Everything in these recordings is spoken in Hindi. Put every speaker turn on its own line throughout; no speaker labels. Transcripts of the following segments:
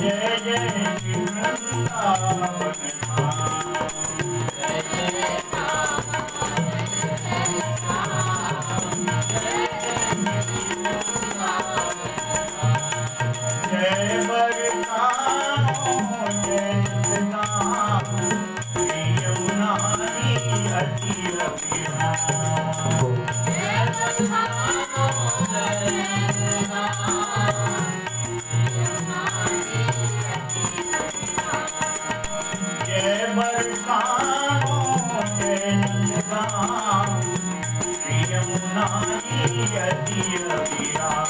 जय जय श्री वृंदावन धाम। जय बरसानो जय जगन्नाथ, श्री यमुनानी अति अभिराम। जय बरसानो जय जगन्नाथ, श्री यमुनानी अति अभिराम।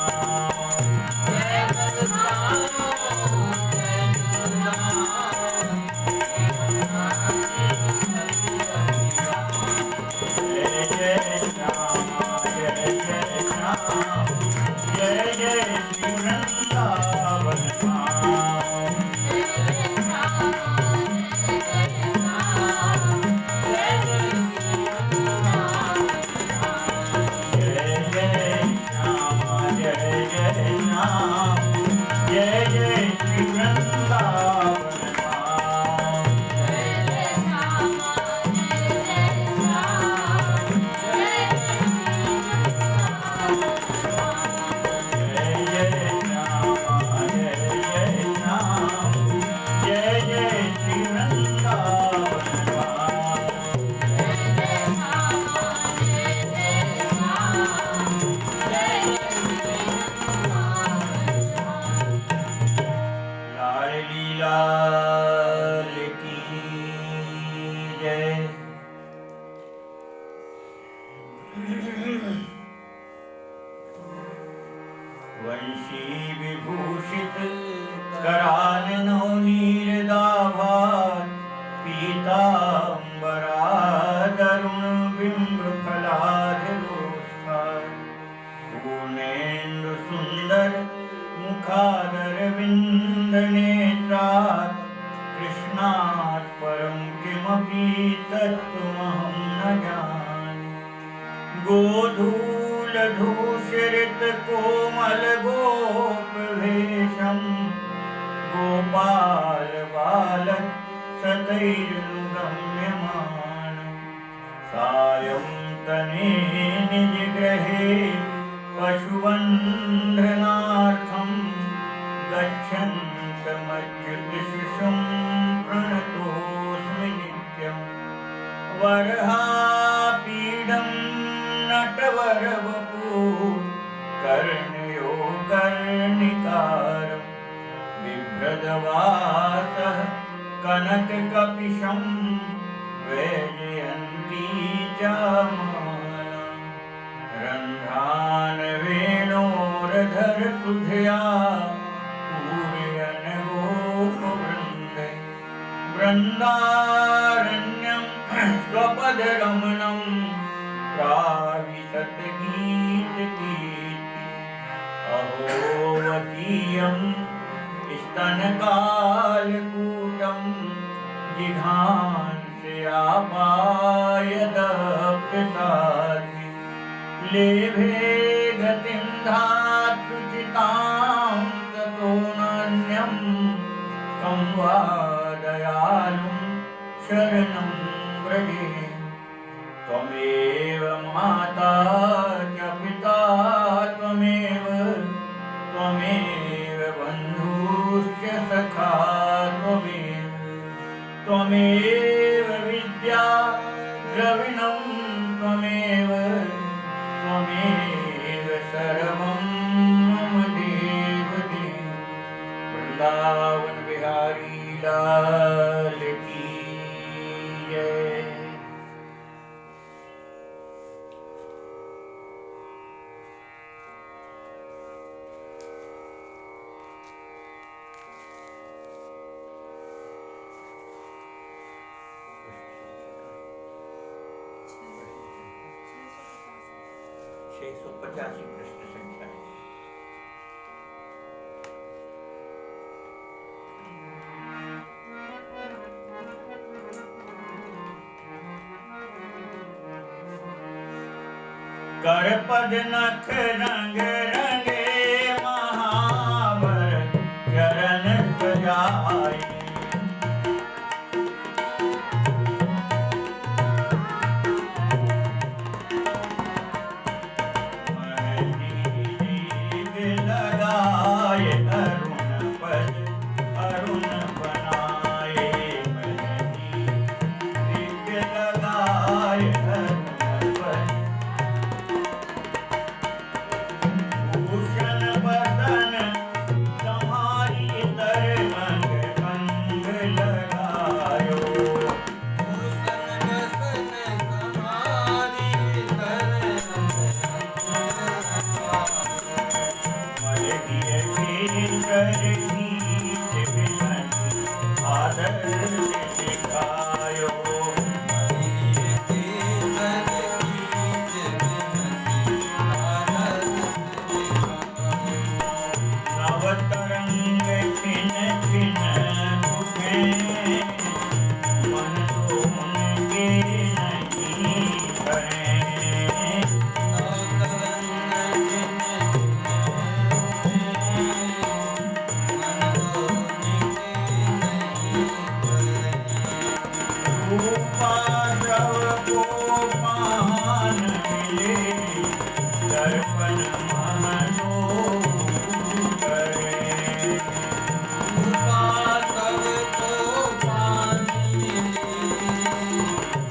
जय जय श्री वृंदावन धाम। जय जय श्यामा जय जय श्याम, जय जय श्री वृंदावन धाम। वंशी विभूषित कराल नवनीरदाभार, पीताम्बरादरुण बिंब फलाधरोष्ठार। पूर्णेन्दु सुंदर मुखादर विंद नेत्रात्, कृष्णात् परं किमपि तत्त्वमहं न जाने। गोधूलधूषरित कोमल गोप भेषं, गोपाल बालक सतैर्नुगम्यमान। सायं तने निज गृहे पशुवन्धनार्थं, गच्छन्तमच्युतशिशुं प्रणतोऽस्मि नित्यम्। वरहापीडं नटवरवपु, कर्णयो कर्णिकारं। बिभ्रदवासः कनककपिशं, वैजयन्ती च मालाम्। रन्ध्रान् वेणोरधरसुधया, पूरयन् गोपवृन्दे। वृन्दारण्यं स्वपदरमणं, प्राविशत गीतकीर्ति। अहोवतीयं स्तनकालकूटं, जिघांसयापायदप्यसाधि। लेभे गतिं धातृचितां, ततो नान्यं कं वा दयालुं शरणं व्रजे। त्वमेव माता च पिता त्वमेव, त्वमेव बन्धुश्च सखा त्वमेव। त्वमेव विद्या द्रविणं त्वमेव, त्वमेव सर्वं मम देवदेव। वृंदावन बिहारी लाल की जय। प्रश्न संख्या है। करपद नख रंग रंगे महावर, चरण सजा जाए। लगाए अरुण पद अरुण बनाए। मेहंदी लगाए अरुण पद भूषण बदन तुम्हारी तर अंग अंग लगायो।
भूषण बदन तुम्हारी तर अंग
आदर दिखायो। नव तरंग छिन छिन उठे मन तो उनके नहीं भरे। रूपा सबको पान मिले दर्पण मनो करे।
रूपा सबको पान मिले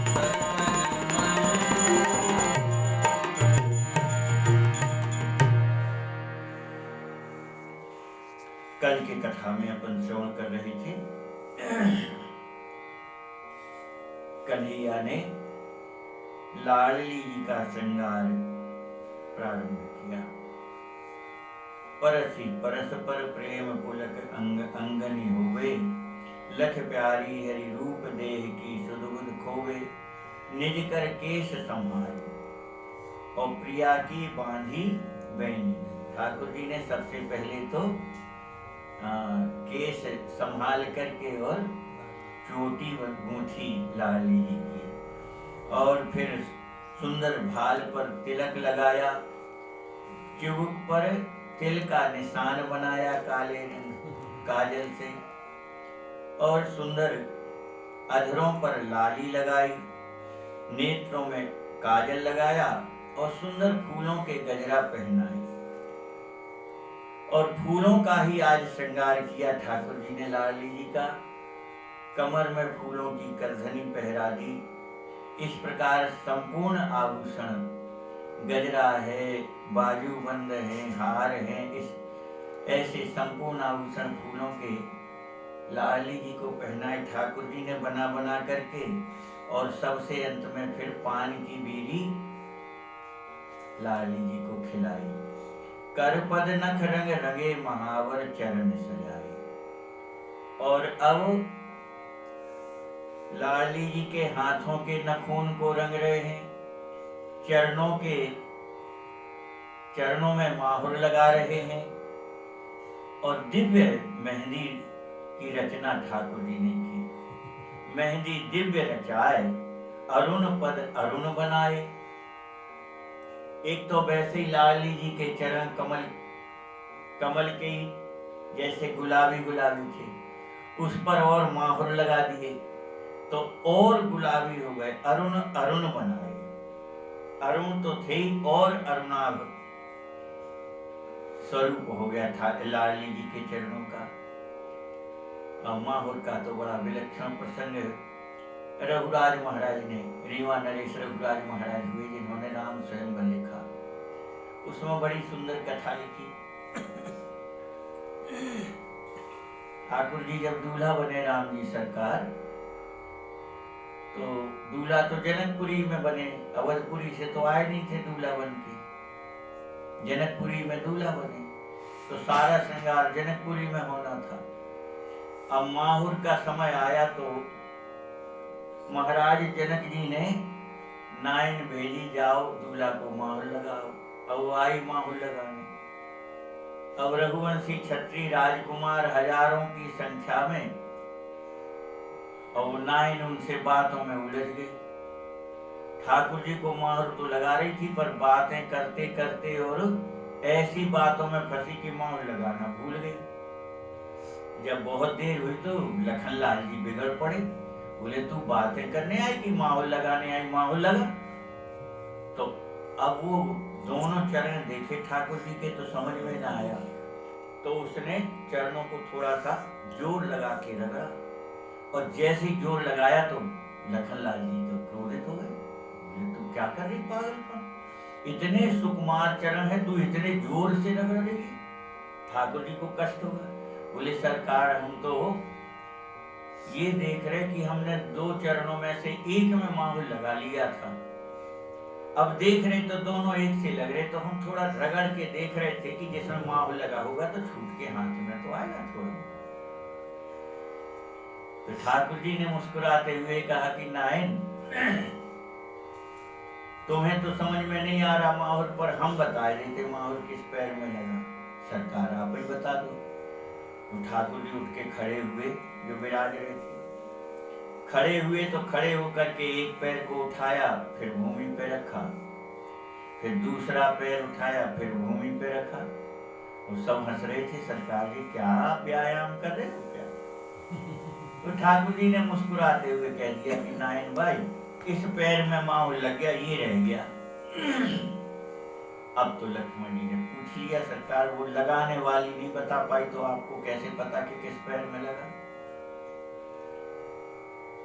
दर्पण
कल की कथा में अपन श्रवण कर रहे थे, कन्हैया ने लाडली जी का श्रृंगार प्रारंभ किया। परसी परस पर प्रेम पुलक अंग अंगनी होवे। लख प्यारी हरि रूप देह की सुधबुध खोवे। निज कर केश संभाले और प्रिया की बांधी बैनी। ठाकुर जी ने सबसे पहले तो केश संभाल करके और चोटी गूंथी लाडली जी की, और फिर सुंदर भाल पर तिलक लगाया। चिबुक पर तिल का निशान बनाया काले काजल से, और सुंदर अधरों पर लाली लगाई। नेत्रों में काजल लगाया और सुंदर फूलों के गजरा पहनाए। और फूलों का ही आज श्रृंगार किया ठाकुर जी ने लाडली जी का। कमर में फूलों की करधनी पहरा दी। इस प्रकार संपूर्ण आभूषण, गजरा है, बाजूबंद है, हार है, इस ऐसे संपूर्ण आभूषण फूलों के लाडली जी को पहनाए ठाकुर जी ने बना बना करके। और सबसे अंत में फिर पान की बीड़ी लाडली जी को खिलाई। कर पद नख रंग रंगे महावर चरण सजाए। और अब लाडली जी के हाथों के नखून को रंग रहे हैं। चरणों में माहुर लगा रहे हैं। और दिव्य मेहंदी की रचना ठाकुर जी ने की। मेहंदी दिव्य रचाए अरुण पद अरुण बनाए। एक तो वैसे ही लाडली जी के चरण कमल के जैसे गुलाबी गुलाबी थे, उस पर और माहुर लगा दिए तो और गुलाबी हो गए, अरुण अरुण बनाए। अरुण तो थे ही और अरुणाभ स्वरूप हो गया था लाडली जी के चरणों का। माहुर का तो बड़ा विलक्षण प्रसंग रघुराज महाराज ने, रीवा नरेश रघुराज महाराज हुए जिन्होंने राम स्वयं पर लिखा, उसमें बड़ी सुंदर कथा लिखी। ठाकुर जी जब दूल्हा बने राम जी सरकार, तो दूल्हा तो जनकपुरी में बने, अवधपुरी से तो आए नहीं थे दूल्हा बन के, जनकपुरी में दूल्हा बने, तो सारा श्रृंगार जनकपुरी में होना था। अब माहुर का समय आया तो महाराज जनक जी ने नाइन भेजी, जाओ दूल्हा को माहुर लगाओ। अब वो आई माहुर लगाने। अब रघुवंशी क्षत्रिय राजकुमार हजारों की संख्या में, और नाइन उनसे बातों में उलझ गई। ठाकुर जी को माहुर तो लगा रही थी, पर बातें करते करते और ऐसी बातों में फंसी कि माहुर लगाना भूल गई। जब बहुत देर हुई तो लखनलाल जी बिगड़ पड़े, बोले तू बातें करने आई कि माहौल लगाने आई, माहौल लगा। तो अब वो दोनों चरण देखे ठाकुर जी के तो समझ में ना आया, तो उसने चरणों को थोड़ा सा जोर लगा के रगड़ा, और जैसे ही जोर लगाया तो लखनलाल जी तो क्रोधित हो गए, बोले तू क्या कर रही पागलपन, इतने सुकुमार चरण है, तू इतने जोर से रगड़ रही। ठाकुर जी को कष्ट होगा, बोले सरकार हम तो ये देख रहे कि हमने 2 चरणों में से एक में माहौल लगा लिया था, अब देख रहे तो दोनों एक से लग रहे, तो हम थोड़ा रगड़ के देख रहे थे कि जिसमें माहौल लगा होगा तो छूट के हाथ में तो आएगा थोड़ा। तो ठाकुर जी ने मुस्कुराते हुए कहा कि नायन तुम्हें तो समझ में नहीं आ रहा माहौल, पर हम बता देते माहौल किस पैर में लगा, सरकार आप ही बता दो। तो ठाकुर जी उठ के खड़े हुए, जो विराज रहे थे खड़े हुए, तो खड़े होकर के एक पैर को उठाया, फिर भूमि पे रखा, फिर दूसरा पैर उठाया, फिर भूमि पे रखा। वो सब हंस रहे थे, सरकार जी क्या व्यायाम कर रहे हो क्या? तो ठाकुर जी ने मुस्कुराते हुए कह दिया कि नायन भाई, इस पैर में माहौल लग गया, ये रह गया। अब तो लक्ष्मण जी ने पूछ लिया, सरकार वो लगाने वाली नहीं बता पाई तो आपको कैसे पता कि किस पैर में लगा?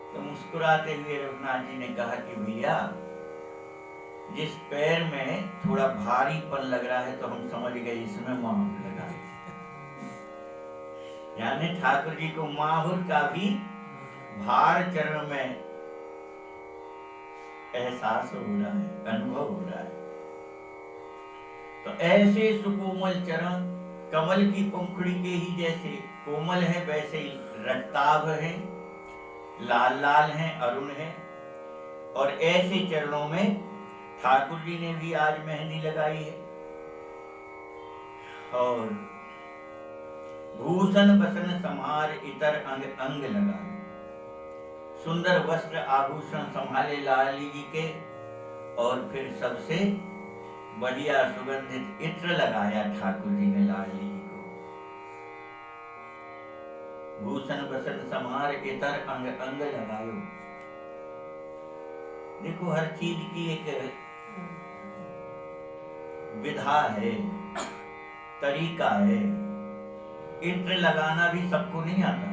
तो मुस्कुराते हुए रघुनाथ जी ने कहा कि भैया जिस पैर में थोड़ा भारीपन लग रहा है तो हम समझ गए इसमें माहौर लगा है। यानी ठाकुर जी को माहौर का भी भार चरण में एहसास हो रहा है, अनुभव हो रहा है। तो ऐसे सुकोमल चरण कमल की पंखुड़ी के ही जैसे कोमल है, वैसे ही रक्ताभ है, लाल लाल हैं, अरुण हैं, और ऐसे चरणों में ठाकुर जी ने भी आज मेहंदी लगाई है। और भूषण बसन समार इतर अंग अंग लगाए, सुंदर वस्त्र आभूषण संभाले लाली जी के, और फिर सबसे बढ़िया सुगंधित इत्र लगाया ठाकुर जी ने लाली जी को। भूषण बसन समार इतर अंग अंग लगायो। देखो हर चीज की एक विधा है, तरीका है। इत्र लगाना भी सबको नहीं आता,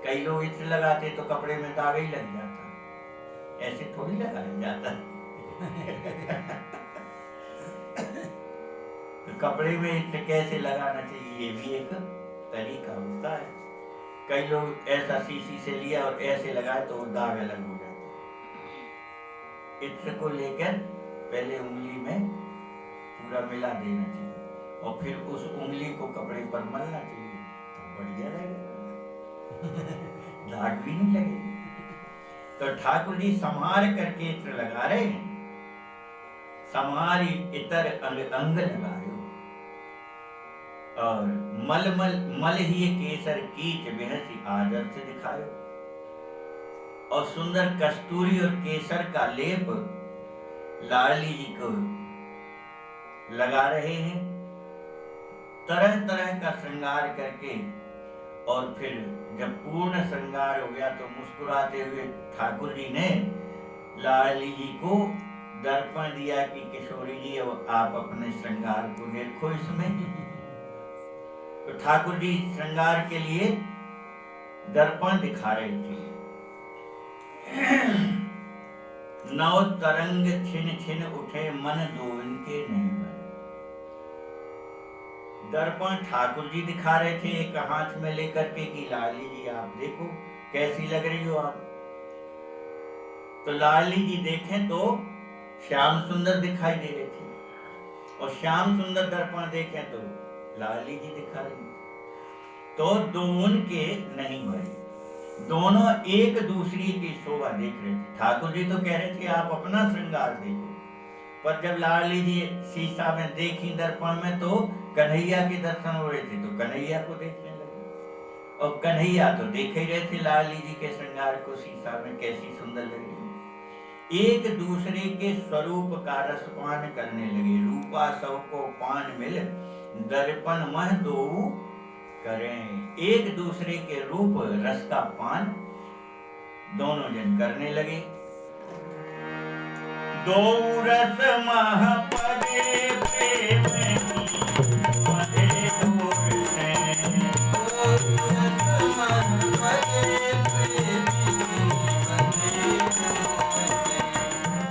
कई लोग इत्र लगाते तो कपड़े में दाग ही लग जाता, ऐसे थोड़ी लगाया जाता। तो कपड़े में इत्र कैसे लगाना चाहिए ये भी एक तरीका होता है। कई लोग ऐसा शीशी से लिया और ऐसे लगाए तो दाग अलग हो जाता है। इत्र को लेकर पहले उंगली में पूरा मिला देना चाहिए और फिर उस उंगली को कपड़े पर मलना चाहिए, तो बढ़िया रहेगा, दाग भी नहीं लगेगा। तो ठाकुर जी संहार करके इत्र लगा रहे हैं, समारी इतर अंग अंग लगायो, और मल मल मल ही केसर कीच बेहसी आदर से दिखायो, और सुंदर कस्तूरी और केसर का लेप लाडली जी को लगा रहे हैं, तरह तरह का श्रृंगार करके। और फिर जब पूर्ण श्रृंगार हो गया तो मुस्कुराते हुए ठाकुर जी ने लाडली जी को दर्पण दिया कि किशोरी जी अब आप अपने श्रृंगार को देखो इसमें। तो ठाकुर जी श्रृंगार के लिए दर्पण दिखा रहे थे। नौ तरंग छिन छिन उठे मन दोवन के नहीं बने। दर्पण ठाकुर जी दिखा रहे थे एक हाथ में लेकर के कि लाली जी आप देखो कैसी लग रही हो आप। तो लाली जी देखें तो श्याम सुंदर दिखाई दे रहे थे, और श्याम सुंदर दर्पण देखें तो लाली जी दिखा रही। तो दोनों के नहीं भरे, दोनों एक दूसरे की शोभा देख रहे थे। ठाकुर जी तो कह रहे थे आप अपना श्रृंगार देखो, पर जब लाली जी शीशा में देखी दर्पण में तो कन्हैया के दर्शन हो रहे थे, तो कन्हैया को देखने लगे। और कन्हैया तो देख ही रहे थे लाली जी के श्रृंगार को शीशा में कैसी सुंदर लग रही। एक दूसरे के स्वरूप का रसपान करने लगे। रूपा सब को पान मिल दर्पण मह दो करें। एक दूसरे के रूप रस का पान दोनों जन करने लगे। दो रस मह पगे प्रेम की बंधे दूर से।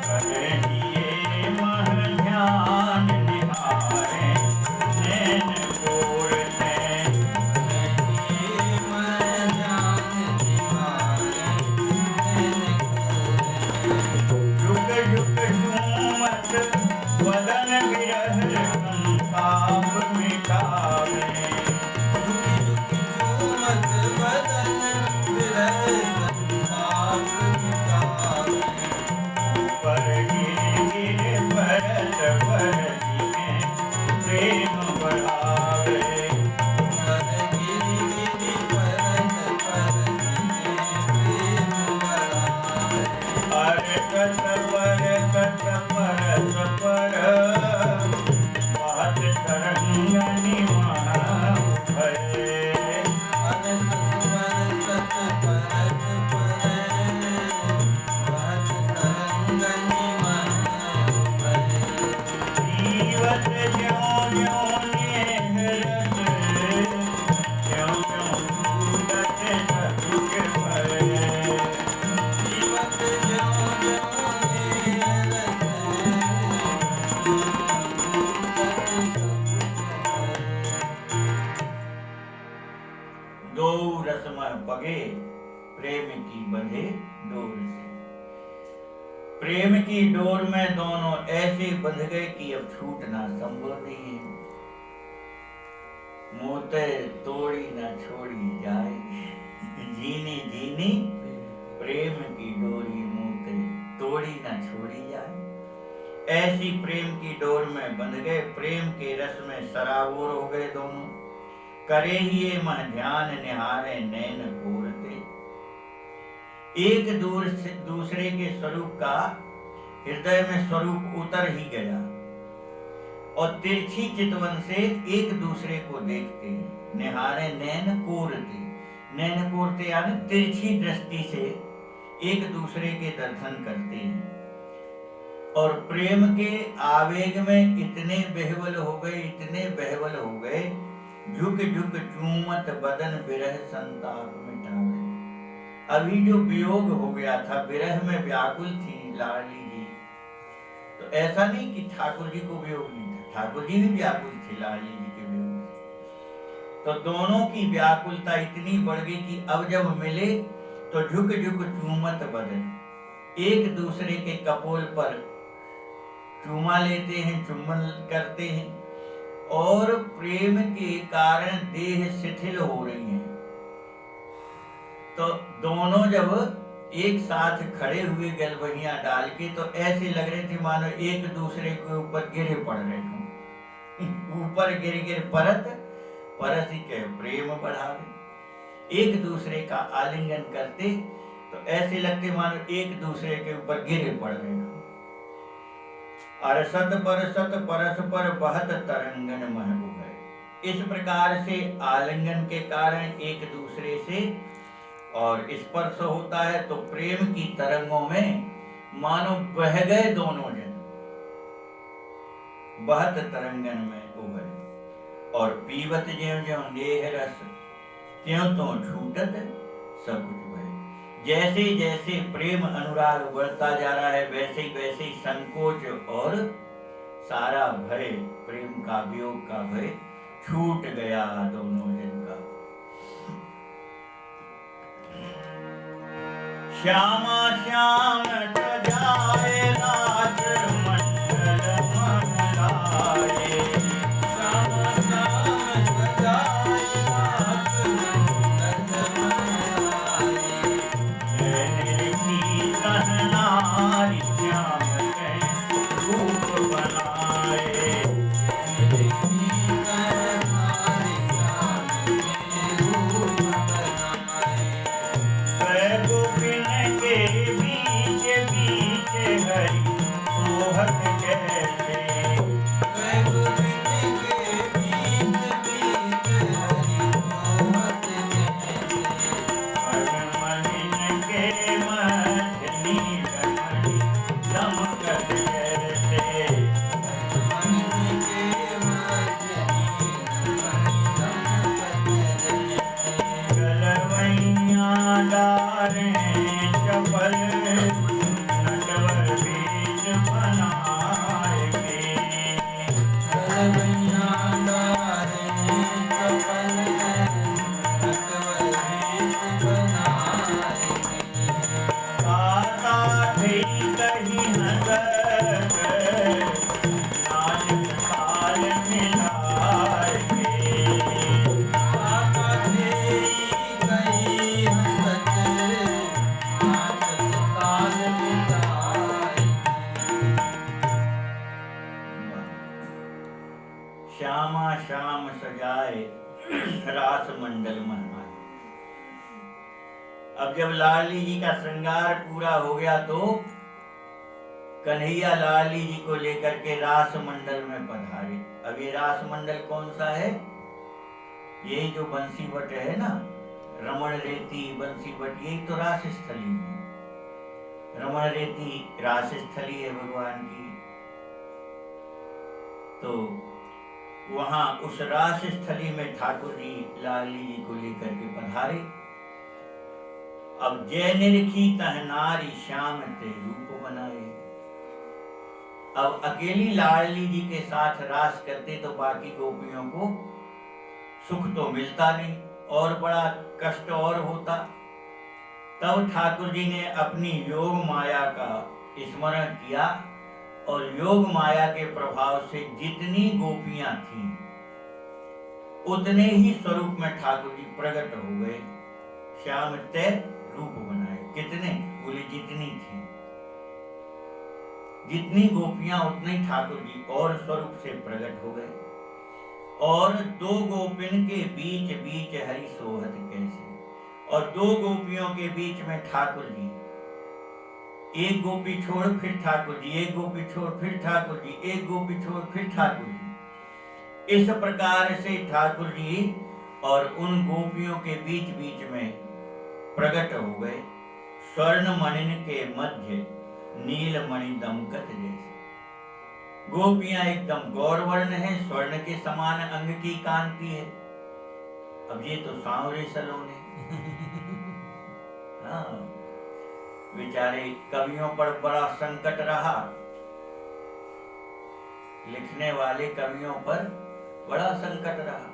कन्हैये मह ध्यान निहारे नैन कोर से। झुक झुक झूमत वदन विरह संताप मिटावे। पर गिर गिर परत परती में प्रेम बढ़ावे। अरकत परकत परत पर बहत तरंगनि मह भये। जीवत ज्यों ज्यों नेह रस, ज्यों ज्यों छूटत सकुच भये। दो रसमय पगे प्रेम की बंधे डोर से। प्रेम की डोर में दोनों ऐसे बंध गए कि अब छूटना संभव नहीं है। मोते तोड़ी न छोड़ी जाए, जीनी जीनी प्रेम की डोरी मोते तोड़ी न छोड़ी जाए। ऐसी प्रेम की डोर में बंध गए, प्रेम के रस में सराबोर हो गए दोनों। करे ही मह ध्यान निहारे नैन कोरते। एक दूसरे के स्वरूप का हृदय में स्वरूप उतर ही गया और तिरछी चितवन से एक दूसरे को देखते हैं। निहारे नैन कोरते, नैन कोरते यानी तिरछी दृष्टि से एक दूसरे के दर्शन करते हैं। और प्रेम के आवेग में इतने बेहवल हो गए, इतने बेहवल हो गए, झुक झुक चूमत बदन विरह संताप मिटावे। अभी जो वियोग हो गया था, विरह में व्याकुल थी लाडली जी, तो ऐसा नहीं कि ठाकुर जी को वियोग नहीं था, ठाकुर जी भी व्याकुल थे लाडली जी के वियोग से। तो दोनों की व्याकुलता इतनी बढ़ गई कि अब जब मिले तो झुक झुक चूमत बदन, एक दूसरे के कपोल पर चूमा लेते हैं, चुम्बन करते हैं। और प्रेम के कारण देह शिथिल हो रही है। तो दोनों जब एक साथ खड़े हुए गलबहियां डाल के, तो ऐसे लग रहे थे मानो एक दूसरे के ऊपर गिरे पड़ रहे हों। ऊपर गिर गिर परत परसी के प्रेम बढ़ावे। एक दूसरे का आलिंगन करते तो ऐसे लगते मानो एक दूसरे के ऊपर गिरे पड़ रहे हों। अरसत परसत परस पर बहत तरंगन मह उभय। इस प्रकार से आलिंगन के कारण एक दूसरे से और स्पर्श होता है तो प्रेम की तरंगों में मानो बह गए दोनों जन, बहत तरंगन में उभय। और पीवत ज्यों ज्यों नेह रस, त्यों त्यों छूटत सकुच भय। जैसे जैसे प्रेम अनुराग बढ़ता जा रहा है, वैसे ही संकोच और सारा भय, प्रेम का वियोग का भय छूट गया दोनों जन का। श्यामा श्याम सजाए राज मंडल मंगलाए।
श्यामा श्याम सजाए राज मंडल मंगलाए।
निर्की कहनारी श्याम के रूप बनाए।
निर्की कहनारी श्याम के रूप बनाए।
गोपिन के बीच डारे चपल नटवर बीच बनाएंगे।
गलवैया डारे चपल नटवर भेष बनाएंगे।
आता थी कहीं नजर नाच ताल मिलाएंगे।
आता तेरी गई हंसत नाचत ताल मिलाएंगे।
श्यामा श्याम सजाए रास मंडल मनमाए। अब जब लाली जी का श्रृंगार पूरा हो गया तो कन्हैया लाली जी को लेकर के रास मंडल में पधारे। अब ये रास मंडल कौन सा है? यही जो बंसी बट है ना, रमण रेती बंसी बट, यही तो रास स्थली है। रमण रेती रास स्थली है भगवान की। तो वहां उस रास स्थली में ठाकुर जी लाली जी को लेकर के पधारे। अब जय निरखी तह नारी श्याम ते रूप बनाए। अब अकेली लाली जी के साथ रास करते तो बाकी गोपियों को सुख तो मिलता नहीं और बड़ा कष्ट और होता। तब ठाकुर जी ने अपनी योग माया का स्मरण किया और योग माया के प्रभाव से जितनी गोपियां थीं उतने ही स्वरूप में ठाकुर जी प्रकट हो गए। श्याम ते रूप बनाए। कितने? बोले जितनी थी, जितनी गोपियां उतने ही ठाकुर जी और स्वरूप से प्रकट हो गए। और दो गोपिन के बीच बीच हरि सोहत कैसे, और दो गोपियों के बीच में ठाकुर जी, एक गोपी छोड़ फिर ठाकुर जी, एक गोपी छोड़ फिर ठाकुर जी, एक गोपी छोड़ फिर ठाकुर जी। इस प्रकार से ठाकुर जी और उन गोपियों के बीच बीच में प्रकट हो गए। स्वर्ण मणिन के मध्य नील मणि दमकत जैसे। गोपियां एकदम गौरवर्ण है, स्वर्ण के समान अंग की कांति है। अब ये तो सांवरे सलोने। हाँ, बेचारे कवियों पर बड़ा संकट रहा, लिखने वाले कवियों पर बड़ा संकट रहा।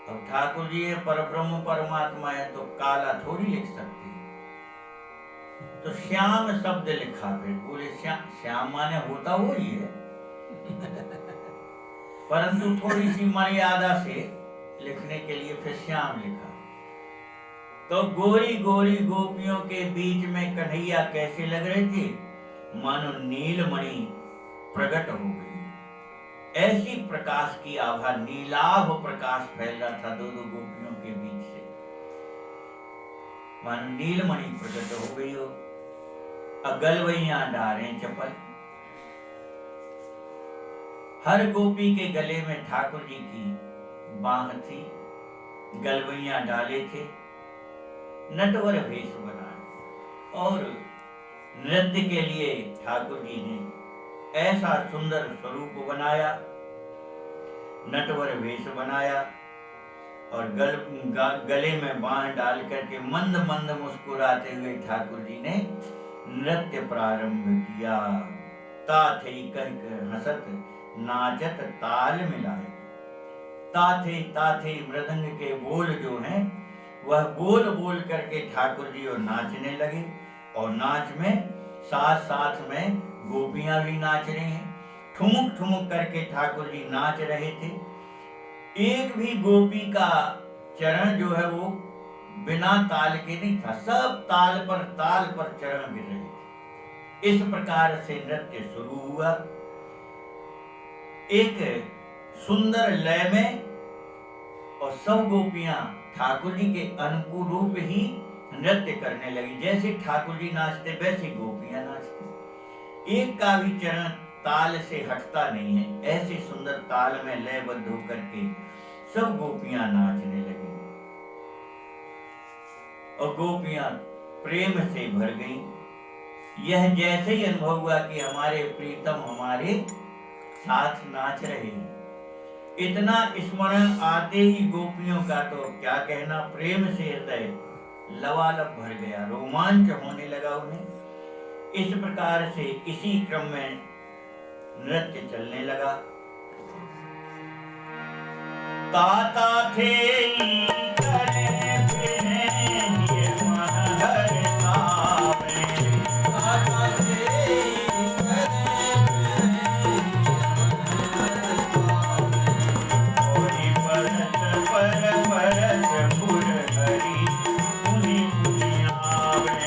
अब ठाकुर जी है परब्रह्म परमात्मा है तो काला थोड़ी लिख सकते, तो श्याम शब्द लिखा। फिर बोले श्याम माने होता वो ही है परंतु थोड़ी सी मर्यादा से लिखने के लिए फिर श्याम लिखा। तो गोरी गोरी गोपियों के बीच में कन्हैया कैसे लग रहे थे? मानो नीलमणि प्रकट हो गई। ऐसी प्रकाश की आभा, नीलाभ प्रकाश फैल रहा था दो दो गोपियों के बीच से, मानो नीलमणि प्रकट हो गई हो। गलवैया डारे चपल। हर गोपी के गले में ठाकुर जी की बांह थी, गलवैया डाले थे, नटवर भेष बनाए। और नृत्य के लिए ठाकुर जी ने ऐसा सुंदर स्वरूप बनाया, नटवर वेश बनाया और गले में बाण डाल करके मंद मंद मुस्कुराते हुए ठाकुर जी ने नृत्य प्रारंभ किया। ताथे कह हंसत नाचत ताल मिलाए। ताथे ताथे मृदंग के बोल जो हैं वह बोल बोल करके ठाकुर जी और नाचने लगे। और नाच में साथ साथ में गोपियां भी नाच रही हैं। ठुमुक ठुमुक करके ठाकुर जी नाच रहे थे। एक भी गोपी का चरण जो है वो बिना ताल के नहीं था, सब ताल पर चरण गिर रहे थे। इस प्रकार से नृत्य शुरू हुआ एक सुंदर लय में, और सब गोपियां ठाकुर जी के अनुकूल रूप ही नृत्य करने लगी। जैसे ठाकुर जी नाचते वैसे गोपियां नाचती, एक का भी चरण ताल से हटता नहीं है। ऐसे सुंदर ताल में लयबद्ध होकर के सब गोपियां नाचने लगी और गोपियां प्रेम से भर गईं। यह जैसे ही अनुभव हुआ कि हमारे प्रीतम हमारे साथ नाच रहे हैं। इतना स्मरण आते ही गोपियों का तो क्या कहना, प्रेम से हृदय लबालब भर गया, रोमांच होने लगा उन्हें। इस प्रकार से इसी क्रम में नृत्य चलने लगा। ताता थे करे फिरे ये मन हर सावे,
ताता थे करे फिरे
कोई परत पर परत पुर हरी पुनि पुनि आवे,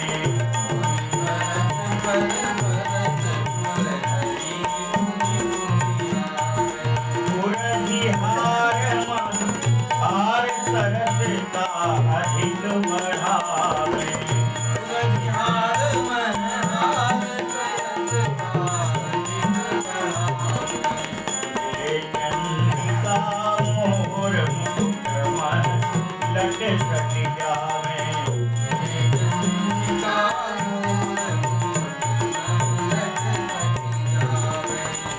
पुरहि हार मन हार सरसता अधिक बढ़ावे, ये चंद्रिका मोर मुकुट मन लट सट जावे,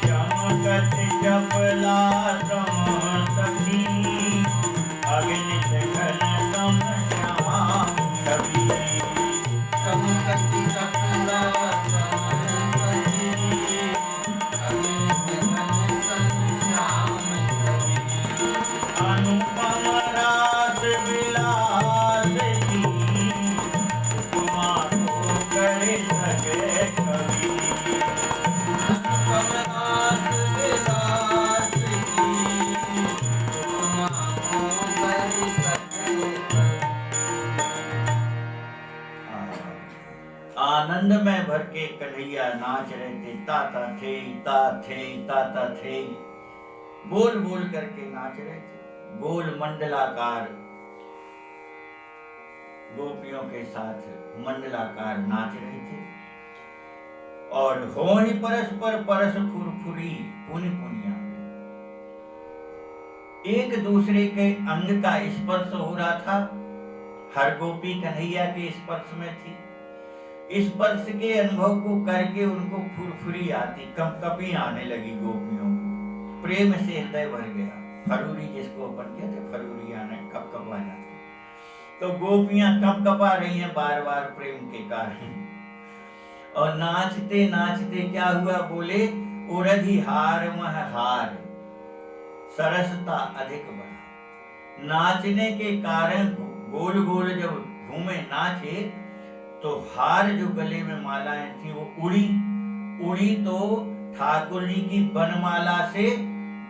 चमकत जपला सम सखी अग्नि घन सम श्याम कवि, अनुपम रास विलास की उपमा को करे सके कवि, आनंद में भर के कन्हैया नाच रहे थे। ताता थे ता थे ताता थे बोल बोल करके नाच रहे थे। गोल मंडलाकार गोपियों के साथ मंडलाकार नाच रहे थे। और हो ही परस्पर परस फुरफुरी पुनि पुनिया, एक दूसरे के अंग का स्पर्श हो रहा था। हर गोपी कन्हैया के स्पर्श में थी। स्पर्श के अनुभव को करके उनको फुरफुरी आती, कंपकपी आने लगी गोपियों को। प्रेम से हृदय भर गया। फरूरी जिसको अपन कहते, फरूरी आने कपकपा जाते। तो गोपियां कपकपा रही हैं बार बार प्रेम के कारण। और नाचते नाचते क्या हुआ, बोले उरधि हार मह हार सरसता अधिक बढ़ा। नाचने के कारण गोल गोल जब घूमे नाचे तो हार जो गले में मालाएं थी वो उड़ी उड़ी, तो ठाकुर जी की बनमाला से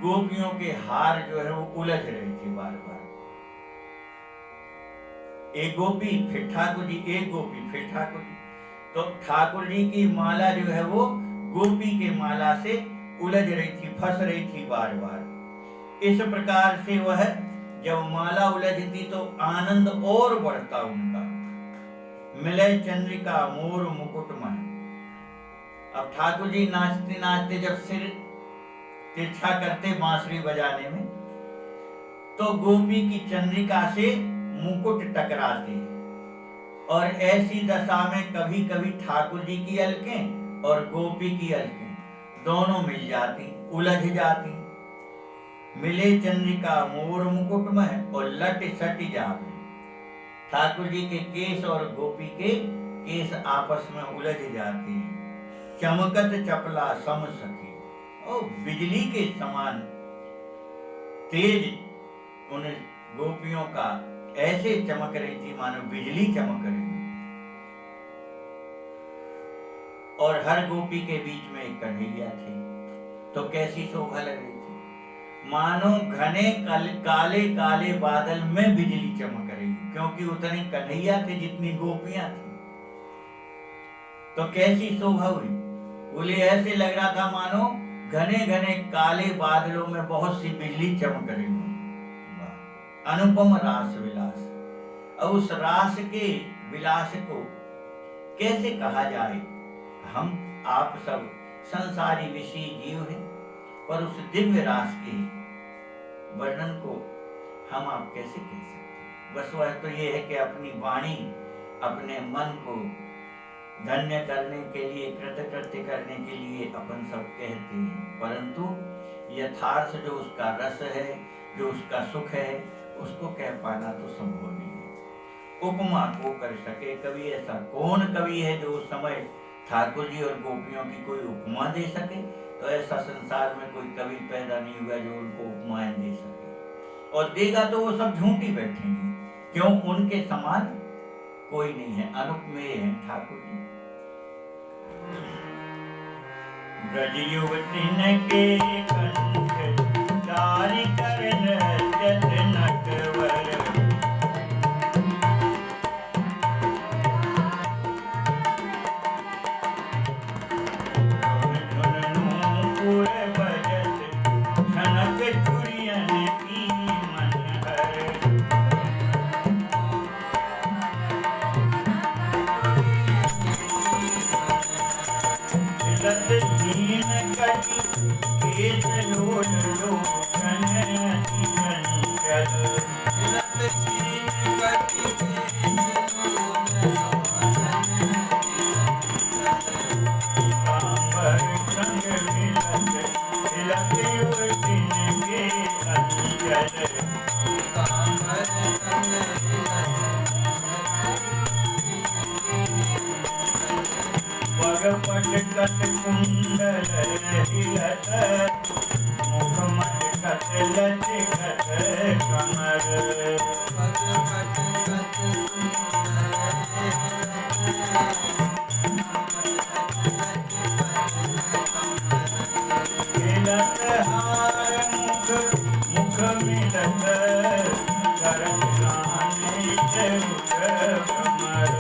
गोपियों के हार जो है वो उलझ रहे थे बार बार। एक गोपी फिर ठाकुर जी, एक गोपी फिर ठाकुर जी। तो ठाकुर जी की माला जो है वो गोपी के माला से उलझ रही थी, फंस रही थी बार बार। इस प्रकार से वह जब माला उलझती तो आनंद और बढ़ता उनका। मिले चंद्रिका मोर मुकुट में। अब ठाकुर जी नाचते नाचते जब सिर तिरछा करते बांसुरी बजाने में, तो गोपी की चंद्रिका से मुकुट टकराते। और ऐसी दशा में कभी कभी ठाकुर जी की अलकें और गोपी की अलकें दोनों मिल जाती, उलझ जाती। मिले चंद्रिका मोर मुकुट में और लट सट जावे। ठाकुर जी के केस और गोपी के केस आपस में उलझ जाते हैं। चमकत चपला सम सखी, और बिजली के समान तेज उन गोपियों का ऐसे चमक रही थी मानो बिजली चमक रही। और हर गोपी के बीच में एक कन्हैया थे, तो कैसी शोभा लग रही थी, मानो घने काले काले बादल में बिजली चमक रही, क्योंकि उतने कन्हैया थे जितनी गोपियां थी। तो कैसी शोभा हुई, बोले ऐसे लग रहा था मानो घने घने काले बादलों में बहुत सी बिजली चमक रही हो। अनुपम रास विलास। अब उस रास के विलास को कैसे कहा जाए, हम आप सब संसारी विषयी जीव हैं, पर उस दिव्य रास के वर्णन को हम आप कैसे कह सकते हैं। बस वह तो ये है कि अपनी वाणी, अपने मन को धन्य करने के लिए, कृतकृत्य करने के लिए अपन सब कहते हैं, परंतु यथार्थ जो उसका रस है, जो उसका सुख है, उसको कह पाना तो संभव नहीं है। उपमा को कर सके कवि। ऐसा कौन कवि है जो उस समय ठाकुर जी और गोपियों की कोई उपमा दे सके? तो ऐसा संसार में कोई कवि पैदा नहीं हुआ जो उनको उपमाएं दे सके, और देगा तो वो सब झूठी बैठेंगे। क्यों? उनके समान कोई नहीं है, अनुपमेय है ठाकुर जी। ब्रज युवतिन के कंठ डारि कर नृत्यत नटवर, झुन नूपुर बजत झनक चुड़ियन की मनहर। तिलक दीन कटी केस लोल लोचन अति चंचल।
तिलक दीन कटी केस लोल लोचन
पीताम्बर संग मिलत तिलक युवतिन के अंचल।
पीताम्बर संग मिलत
पग पटकत कुंडल हिलत, मुख मटकत लचकत कमर।
पग पटकत
हिलत हार मुख मुख मिलत, करत काने मुख कमर।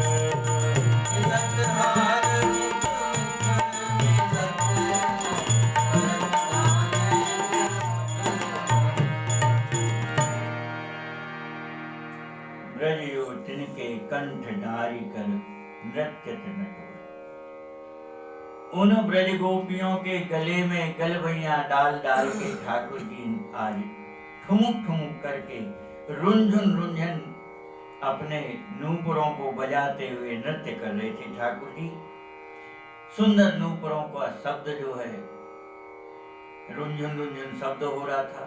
तिलक हार
ब्रज युवतिन के कंठ डारि कर नृत्यत नटवर। उन ब्रज गोपियों के गले में गलबैया डाल डाल के ठाकुर जी आज ठुमुक ठुमुक करके रुंझुन रुंझन अपने नूपुरों को बजाते हुए नृत्य कर रहे थे ठाकुर जी। सुंदर नूपुरों का शब्द जो है रुंझुन रुंझुन शब्द हो रहा था,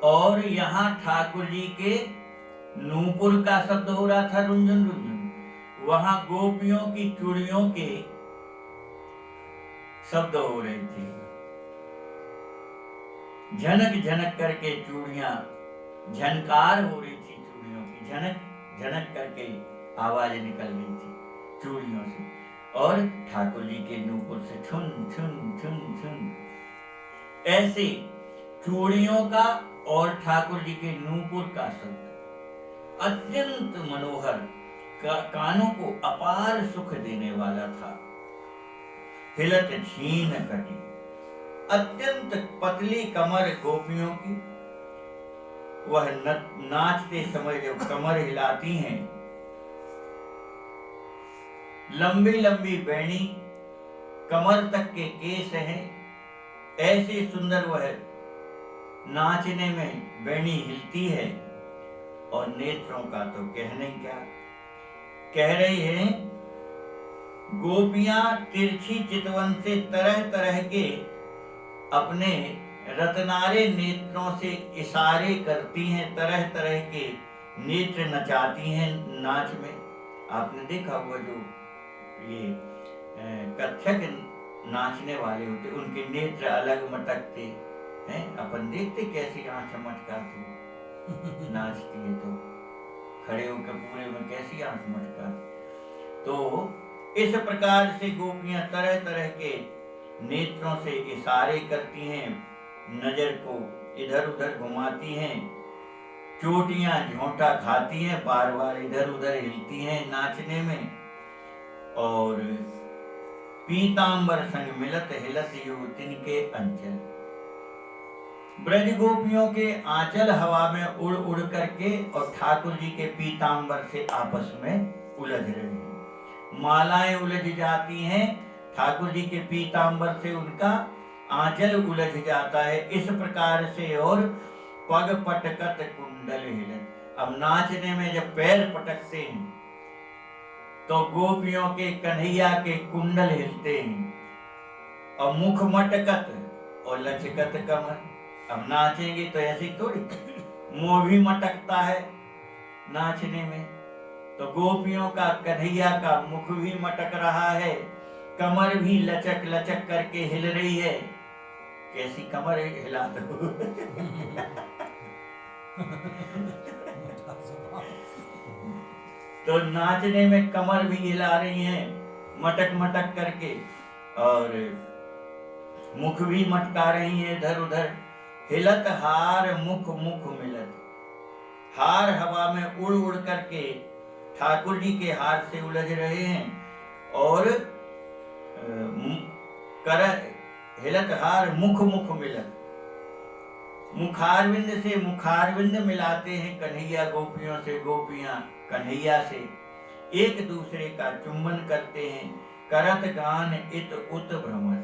और यहाँ ठाकुर जी के नूपुर का शब्द हो रहा था रुंझुन रुंझुन। वहां गोपियों की चूड़ियों के शब्द हो रहे थे। झनक झनक करके चूड़ियां झनकार हो रही थी, चूड़ियों की झनक झनक करके आवाज निकल रही थी चूड़ियों से, और ठाकुर जी के नूपुर से छुन छुन छुन छुन। ऐसे चूड़ियों का और ठाकुर जी के नूपुर का शब्द अत्यंत मनोहर, कानों को अपार सुख देने वाला था। हिलत छीन कटी, अत्यंत पतली कमर गोपियों की, वह नाचते समय जो कमर हिलाती हैं, लंबी लंबी बैणी, कमर तक के केस हैं, ऐसी सुंदर वह नाचने में बैणी हिलती है। और नेत्रों का तो कहने क्या, कह रही है गोपियां तिरछी चितवन से तरह तरह के अपने रत्नारे नेत्रों से इशारे करती हैं, तरह तरह के नेत्र नचाती हैं नाच में। आपने देखा हुआ जो ये कथक नाचने वाले होते, उनके नेत्र अलग मटकते हैं। अपन देखते कैसी आंख मटकाती नाचती है, तो खड़े होकर पूरे में कैसी आंख मटकाती। तो इस प्रकार से गोपियां तरह तरह के नेत्रों से इशारे करती हैं, नजर को इधर उधर घुमाती हैं, चोटियां झोंटा खाती हैं, बार बार इधर उधर हिलती हैं नाचने में। और पीताम्बर संग मिलत हिलत युवतिन के अंचल, ब्रज गोपियों के आंचल हवा में उड़ उड़ करके और ठाकुर जी के पीताम्बर से आपस में उलझ रहे हैं। मालाएं उलझ जाती हैं, ठाकुर जी के पीताम्बर से उनका आंचल उलझ जाता है। इस प्रकार से और पग पटकत कुंडल हिलत, अब नाचने में जब पैर पटकते हैं तो गोपियों के कन्हैया के कुंडल हिलते हैं, और मुख मटकत और लचकत कमर। अब नाचेंगे तो ऐसे थोड़ी, मुंह भी मटकता है नाचने में, तो गोपियों का, कन्हैया का मुख भी मटक रहा है, कमर भी लचक लचक करके हिल रही है। कैसी कमर हिला दो। तो नाचने में कमर भी हिला रही हैं मटक मटक करके, और मुख भी मटका रही है इधर उधर। हिलत हार मुख मुख मिलत, हार हवा में उड़ उड़ करके ठाकुर जी के हार से उलझ रहे हैं, और हिलत हार मुख मुख मिलत, मुखारविंद से मुखारविंद मिलाते हैं कन्हैया गोपियों से, गोपियां कन्हैया से एक दूसरे का चुंबन करते हैं। करत गान इत उत भ्रमर,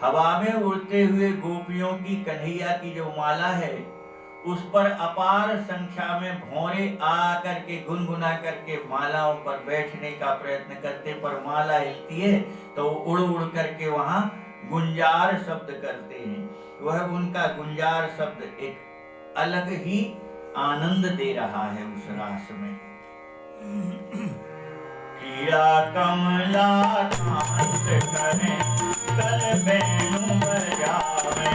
हवा में उड़ते हुए गोपियों की, कन्हैया की जो माला है उस पर अपार संख्या में भौरे आ करके गुनगुना करके मालाओं पर बैठने का प्रयत्न करते, पर माला हिलती है तो उड़ उड़ करके वहां गुंजार शब्द करते हैं। वह उनका गुंजार शब्द एक अलग ही आनंद दे रहा है उस रास में। कीड़ा कमला कांत करे कल बेणु बजावे,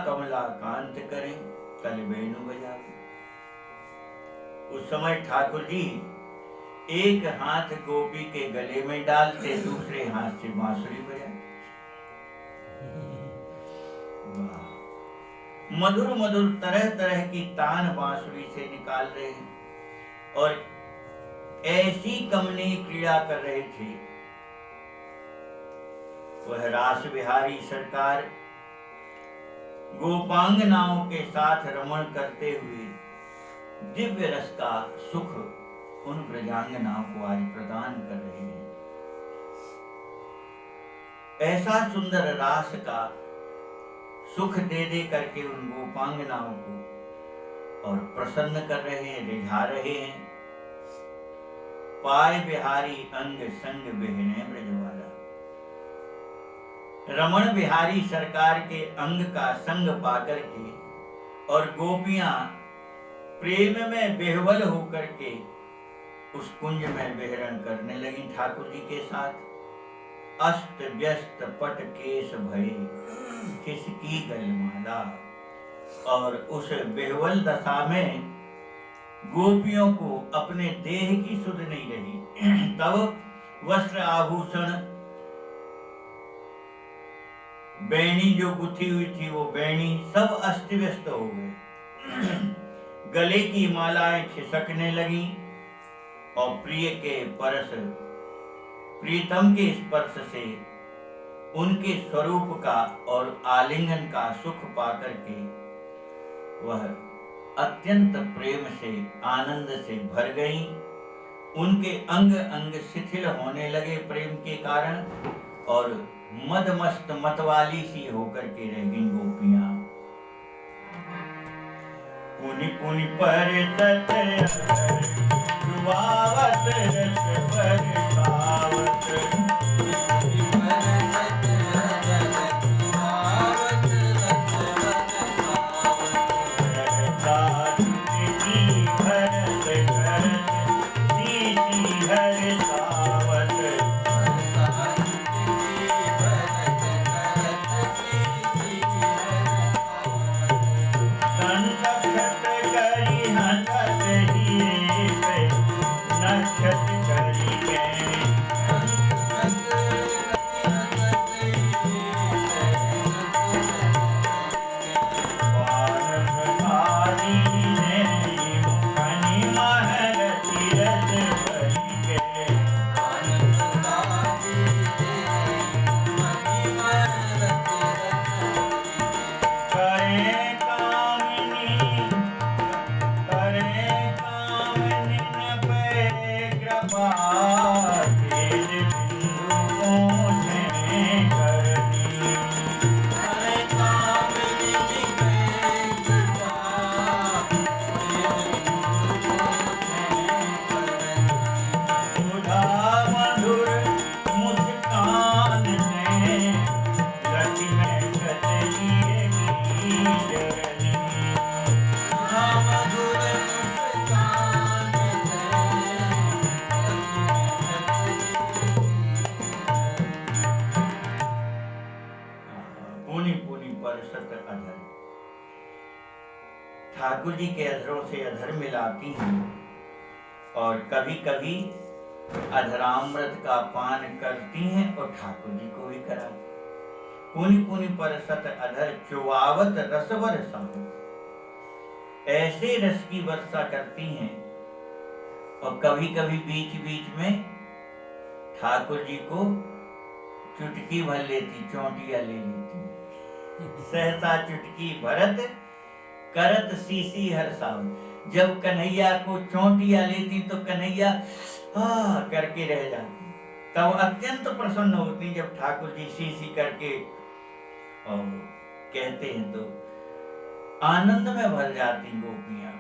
कमला कांत करे कल बेणु बजावे। उस समय ठाकुर जी एक हाथ गोपी के गले में डालते, दूसरे हाथ से बांसुरी बजाते। मधुर मधुर तरह तरह की तान बांसुरी से निकाल रहे हैं, और ऐसी कमनीय क्रीड़ा कर रहे थे। वह रास बिहारी सरकार गोपांगनाओं के साथ रमण करते हुए दिव्य रस का सुख उन ब्रजांगनाओं को आज प्रदान कर रहे हैं। ऐसा सुंदर रास का सुख दे दे करके उन गोपांगनाओं को और प्रसन्न कर रहे हैं, रिझा रहे हैं। पाय बिहारी अंग संग बिहने ब्रजवाला, रमण बिहारी सरकार के अंग का संग पाकर के और गोपियां प्रेम में बेहवल होकर के उस कुंज में विहरण करने लगी ठाकुर जी के साथ। अस्त व्यस्त पट केश भये किसकी गलमाला, और उस बेहवल दशा में गोपियों को अपने देह की सुध नहीं रही। तब वस्त्र आभूषण, बैणी जो गुथी हुई थी वो बैणी सब अस्त व्यस्त हो गए। गले की मालाएं खिसकने लगी और प्रिय के परस, प्रीतम के स्पर्श से उनके स्वरूप का और आलिंगन का सुख पाकर के वह अत्यंत प्रेम से आनंद से भर गई। उनके अंग अंग शिथिल होने लगे प्रेम के कारण, और मदमस्त मतवाली सी होकर के रह गई गोपियां। पुनि पुनि पर जुआवत रस पर ठाकुर जी के अधरों से अधर मिलाती हैं और कभी कभी अधरामृत का पान करती हैं और ठाकुर जी को भी कराती। पुनि पुनि परसत अधर चुवावत रसवर साहु, ऐसे रस की वर्षा करती हैं। और कभी कभी बीच बीच में ठाकुर जी को चुटकी भर लेती, चौंटिया ले लेती। सहसा चुटकी भरत करत सीसी हर सावन, जब कन्हैया को चौंटिया लेती तो कन्हैया करके रह जाती। तब अत्यंत प्रसन्न होती जब ठाकुर जी सीसी करके और कहते हैं तो आनंद में भर जाती गोपियां।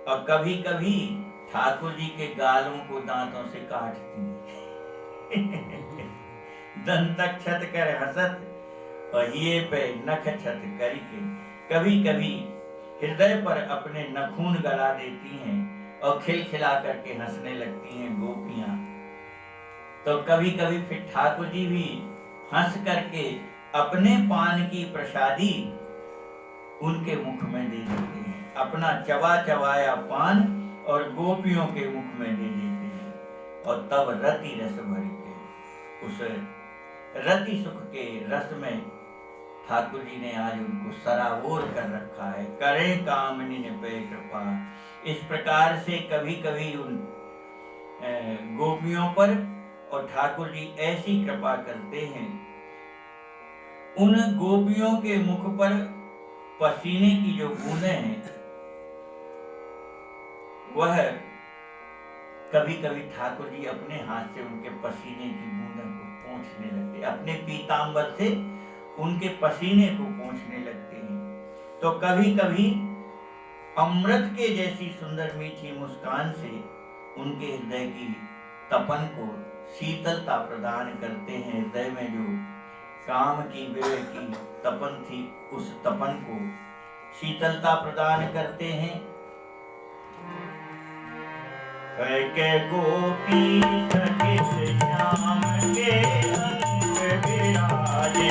और कभी कभी ठाकुर जी के गालों को दांतों से काटती दंतक छत कर हसत और ये पे नख छत करके, कभी कभी हृदय पर अपने नखून गला देती हैं और खिलखिला करके हंसने लगती हैं गोपियां। तो कभी कभी फिर ठाकुर जी भी हंस करके अपने पान की प्रसादी उनके मुख में दे देते हैं, अपना चबा चबाया पान और गोपियों के मुख में दे देते हैं। और तब रति रस भर के उस रति सुख के रस में ठाकुर जी ने आज उनको सराबोर कर रखा है। करें कामनी ने पे कृपा, इस प्रकार से कभी कभी उन गोपियों पर और ठाकुर जी ऐसी कृपा करते हैं। उन गोपियों के मुख पर पसीने की जो बूंदें हैं वह कभी कभी ठाकुर जी अपने हाथ से उनके पसीने की बूंदों को पोंछने लगते, अपने पीतांबर से उनके पसीने को पोंछने लगते हैं। तो कभी कभी अमृत के जैसी सुंदर मीठी मुस्कान से उनके हृदय की तपन को शीतलता प्रदान करते हैं। हृदय में जो काम की विवेक की तपन थी उस तपन को शीतलता प्रदान करते हैं। के गोपी सहित श्याम के अंग विराजे,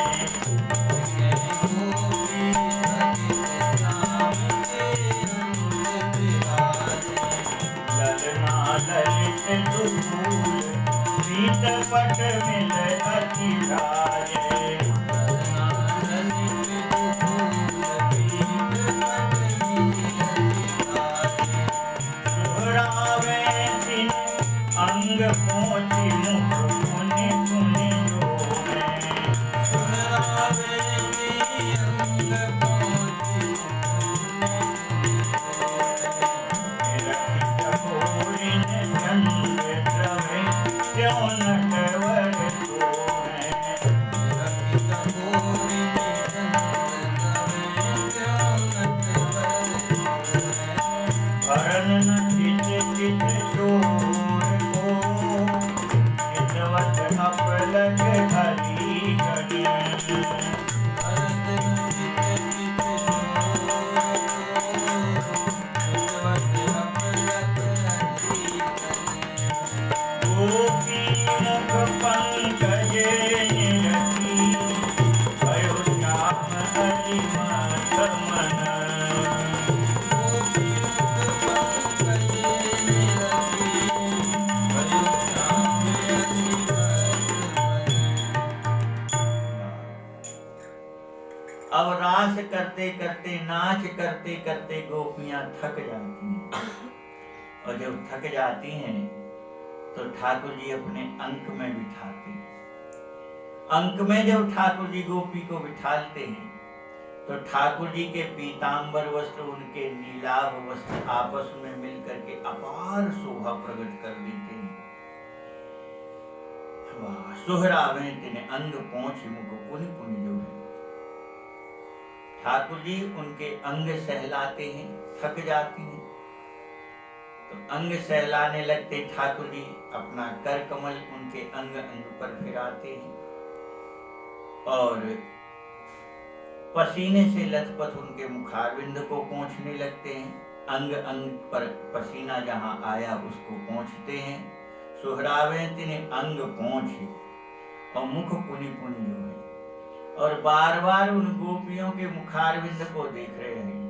ललना ललित दुकूल पीत पट मिल अति राजे। अंग पहुँची मुख पुनि पुनि जोड़े, अंग पहुँची रखी चकोरी ने चंद द्रवे क्यों नटवर सोहे, रखी चकोरी ने चंद द्रवे क्यों नटवर सोहे। भरन न चित चित चोर अपलग हरी घड़ी, गोपी मुख पंकजे निरखी, भयो श्याम हरि मात मन। अब रास करते करते, नाच करते करते गोपियां थक जाती हैं। और जब थक जाती हैं तो ठाकुर जी अपने अंक में बिठाते हैं। अंक में जब ठाकुर जी गोपी को बिठाते हैं तो ठाकुर जी के पीतांबर वस्त्र उनके नीलाभ वस्त्र आपस में मिलकर के अपार शोभा प्रकट कर देते हैं। सुहरावे तिने अंग पहुंच मुख पुनि पुनि जो है। ठाकुर जी उनके अंग सहलाते हैं, थक जाती हैं तो अंग सहलाने लगते। ठाकुर जी अपना कर कमल उनके अंग अंग पर फिराते हैं और पसीने से लथपथ उनके मुखारविंद को पोंछने लगते हैं। अंग अंग पर पसीना जहां आया उसको पोंछते हैं। सुहरावे तिने अंग पोंछ और मुख पुनि पुनि जो है। और बार बार उन गोपियों के मुखारविंद को देख रहे हैं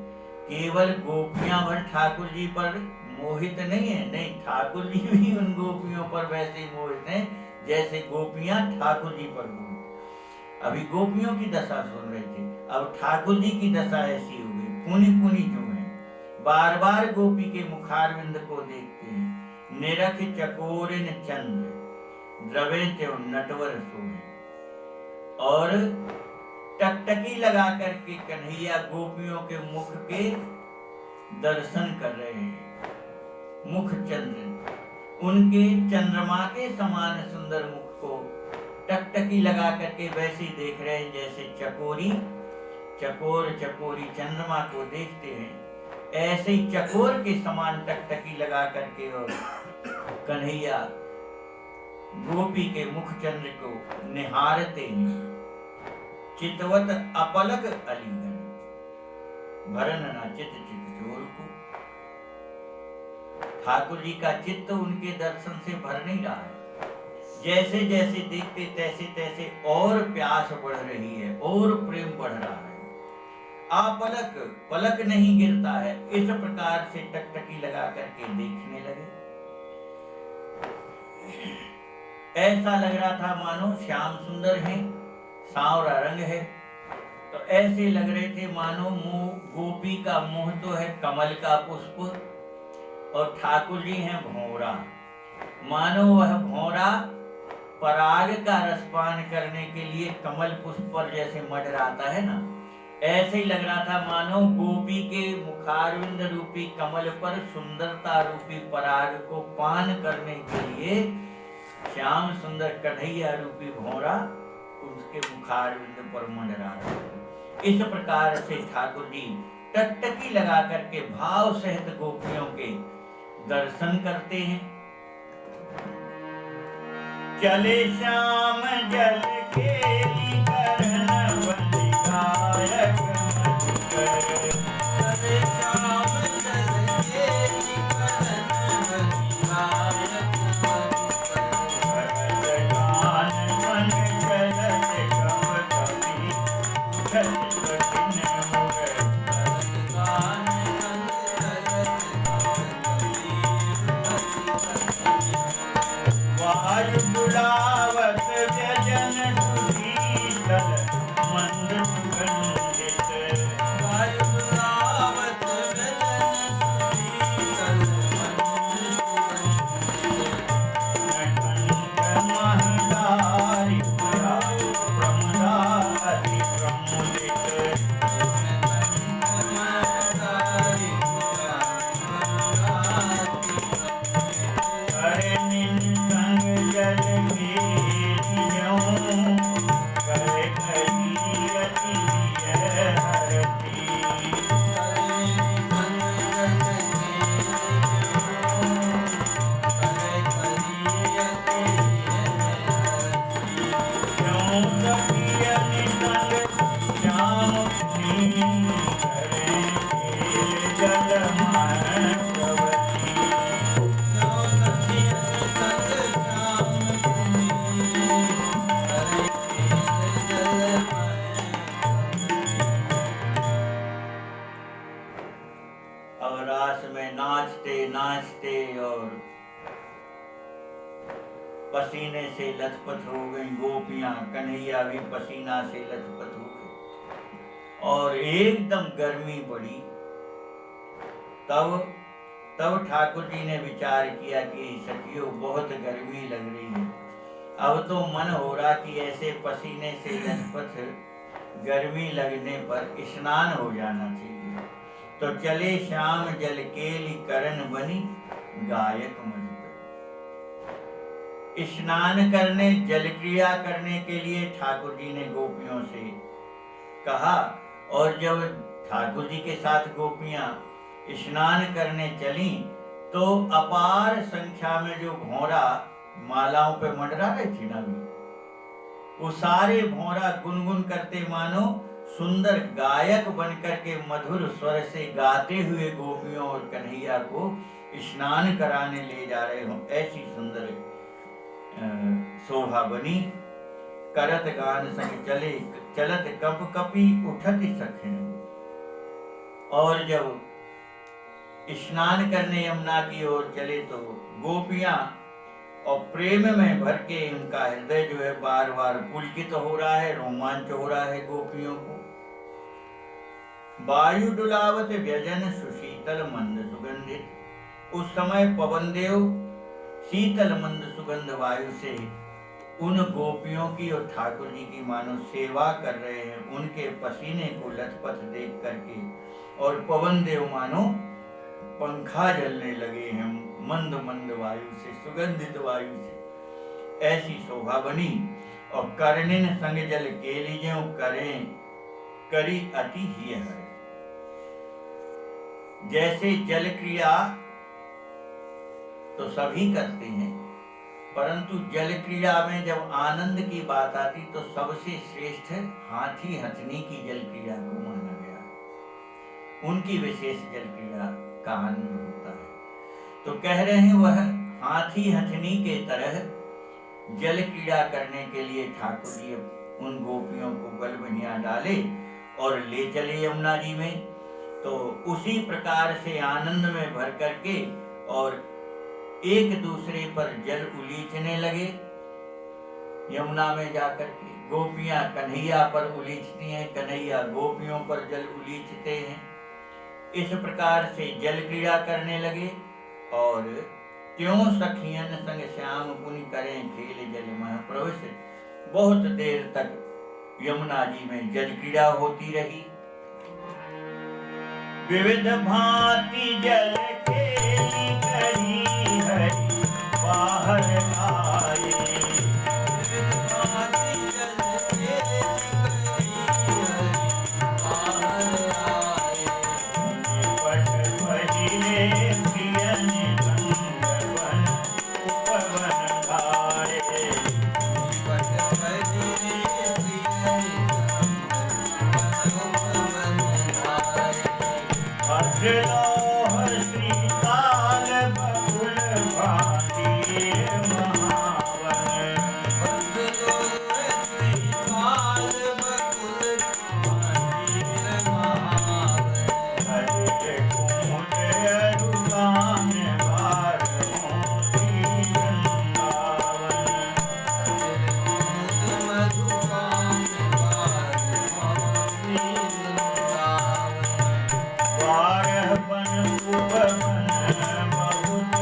केवल गोपियां भर ठाकुर जी पर मोहित नहीं है, नहीं, ठाकुर जी भी उन गोपियों पर वैसे ही मोहित हैं जैसे गोपियां ठाकुर जी पर मोहित। अभी गोपियों की दशा सुन रहे थे, अब ठाकुर जी की दशा ऐसी हो गई, पुनि पुनि जो है, बार बार गोपी के मुखारविंद को देखते हैं। निरख चकोरिन चंद्र द्रवे त्यो नटवर सोहे, और टकटकी लगा करके कन्हैया गोपियों के मुख के दर्शन कर रहे हैं। मुख चंद्र, उनके चंद्रमा के समान सुंदर मुख को टकटकी लगा करके वैसे ही देख रहे हैं जैसे चकोरी चकोर चकोरी चंद्रमा को देखते हैं, ऐसे ही चकोर के समान टकटकी लगा करके और कन्हैया गोपी के मुख चंद्र को निहारते हैं। चितवत अपलक अलीगन भरन ना चित चित चोर को। ठाकुर जी का चित्त उनके दर्शन से भर नहीं रहा है, जैसे जैसे देखते तैसे तैसे और प्यास बढ़ रही है और प्रेम बढ़ रहा है। आपलक, पलक नहीं गिरता है, इस प्रकार से टकटकी लगा करके देखने लगे। ऐसा लग रहा था मानो श्याम सुंदर है, सांवरा रंग है, तो ऐसे लग रहे थे मानो मुंह, गोपी का मुंह तो है कमल का पुष्प और ठाकुर जी हैं भौरा, मानो वह भौरा पराग का रसपान करने के लिए कमल पुष्प पर जैसे मंडराता है ना, ऐसे ही लग रहा था मानो गोपी के मुखारविंद रूपी कमल पर सुंदरता रूपी पराग को पान करने के लिए श्याम सुंदर कन्हैया रूपी भौरा उसके मुखारविंद पर मंडरा रहा है। इस प्रकार से ठाकुर जी टकटकी लगा करके भाव सहित गोपियों के दर्शन करते हैं। चले श्याम जल के करण बलि गायक मधुकर,
चले श्याम जल के करण बलि गायक मधुकर,
गान मन चलत कब कभी उठत कठिन मुगर,
गान मन चलत कब कभी उठत कठिन,
वायु बुलावत व्यजन सुशीतल मंद सुगंधित,
वायु बुलावत व्यजन सुशीतल मंद सुगंधित,
नटंक महदारि पुरा प्रमदाति प्रमुदित,
महदारि पुरा प्रमदाति प्रमुदित,
करे निन संग जल घेरि जऊँ, करे कही अति हरती, क्यों सखियन संग श्याम पुनि, करे खेल जल मानवती, और रास में नाचते नाचते और पसीने से लथपथ हो गई गोपियां, कन्हैया भी पसीना से लथपथ हो गई और एकदम गर्मी पड़ी। तब ठाकुर जी ने विचार किया कि सखियों बहुत गर्मी लग रही है, अब तो मन हो रहा कि ऐसे पसीने से लथपथ गर्मी लगने पर स्नान हो जाना चाहिए। तो चले श्याम जल केली करण बनी गायक मधुकर, स्नान करने जल क्रिया करने के लिए ठाकुर जी ने गोपियों से कहा। और जब ठाकुर जी के साथ गोपियां स्नान करने चली तो अपार संख्या में जो भौरा मालाओं पे मंडरा रहे थे ना, वो सारे भौरा गुनगुन करते मानो सुंदर गायक बनकर के मधुर स्वर से गाते हुए गोपियों और कन्हैया को स्नान कराने ले जा रहे हो, ऐसी सुंदर शोभा बनी। करत गान संग चले चलत कप कपी उठत सखिन, और जब स्नान करने यमुना की ओर चले तो गोपियां और प्रेम में भर के उनका हृदय जो है बार बार पुलकित हो रहा है, रोमांच हो रहा है गोपियों को। वायु डुलावत व्यजन सुशीतल मंद सुगंधित। उस समय पवन देव शीतल मंद सुगंध वायु से उन गोपियों की और ठाकुर जी की मानो सेवा कर रहे हैं, उनके पसीने को लथपथ देख करके। और पवन देव मानो पंखा जलने लगे हैं मंद मंद वायु से, सुगंधित वायु से। ऐसी शोभा बनी। और कर्णिन संग जल केली ज्यों करें करी अति ही है। जैसे जल क्रिया तो सभी करते हैं, परंतु जल क्रिया में जब आनंद की बात आती तो सबसे श्रेष्ठ हाथी हथनी की जल क्रिया को माना गया। उनकी विशेष जल क्रिया का आनंद होता है। तो कह रहे हैं वह हाथी हथनी के तरह जल क्रीड़ा करने के लिए ठाकुर जी उन गोपियों को गलबनिया डाले और ले चले यमुना जी में। तो उसी प्रकार से आनंद में भर करके और एक दूसरे पर जल उलीचने लगे यमुना में जाकर के। गोपियां कन्हैया पर उलीचती हैं, कन्हैया गोपियों पर जल उलीचते हैं। इस प्रकार से जल क्रीड़ा करने लगे। और त्यों सखियन संग श्याम पुनि करें खेल जल मह प्रवेश। बहुत देर तक यमुना जी में जल क्रीड़ा होती रही। विविध भांति जल खेली करी हरि बाहर आए।
विविध भांति जल खेली करी हरि बाहर आए।
निपट पहिले प्रियन संग वन उपवन धारे।
निपट पहिले प्रियन संग वन उपवन धारे।
भद्रलोह श्रीकाल बकुल भांति महावन।
भद्रलोह श्रीकाल बकुल भांति महावन।
हरे कुमुद अरुगान बारहों श्री वृंदावन।
हरे कुमुद मधुकान बारहों श्री वृंदावन।
बारह बन उपवन बहुत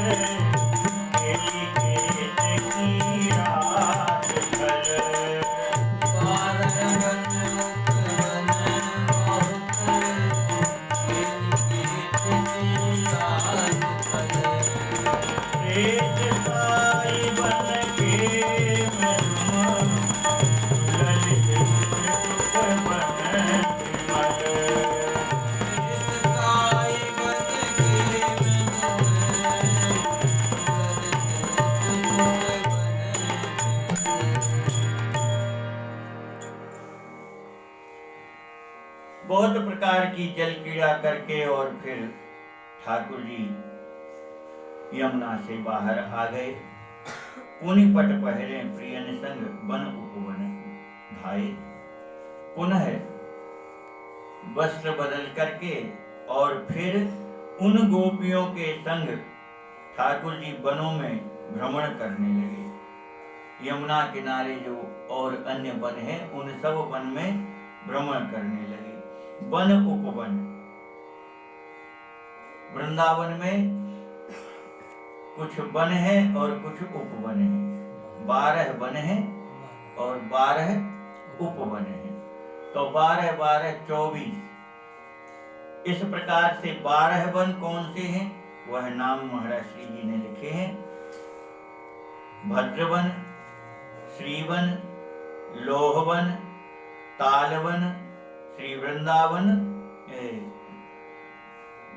केली केत की रात भर।
बारह बन उपवन बहुत केली केत की रात भर।
श्रेष्ठ साई बन के मधुम ललित सुख बन विमल।
साई बन के
बहुत प्रकार की जल क्रीड़ा करके और फिर ठाकुर जी यमुना से बाहर आ गए। पुनिपट पहरे प्रियन संग वन उपवन धाये। पुनः वस्त्र बदल करके और फिर उन गोपियों के संग ठाकुर जी वनों में भ्रमण करने लगे। यमुना किनारे जो और अन्य वन हैं उन सब वन में भ्रमण करने लगे। वन उपवन, वृंदावन में कुछ वन है और कुछ उपवन है। 12 वन है और 12 उपवन है। तो 12 12 24। इस प्रकार से 12 वन कौन से हैं वह नाम महाराज श्री जी ने लिखे हैं। भद्रवन, श्रीवन, लोहवन, तालवन, श्री वृंदावन,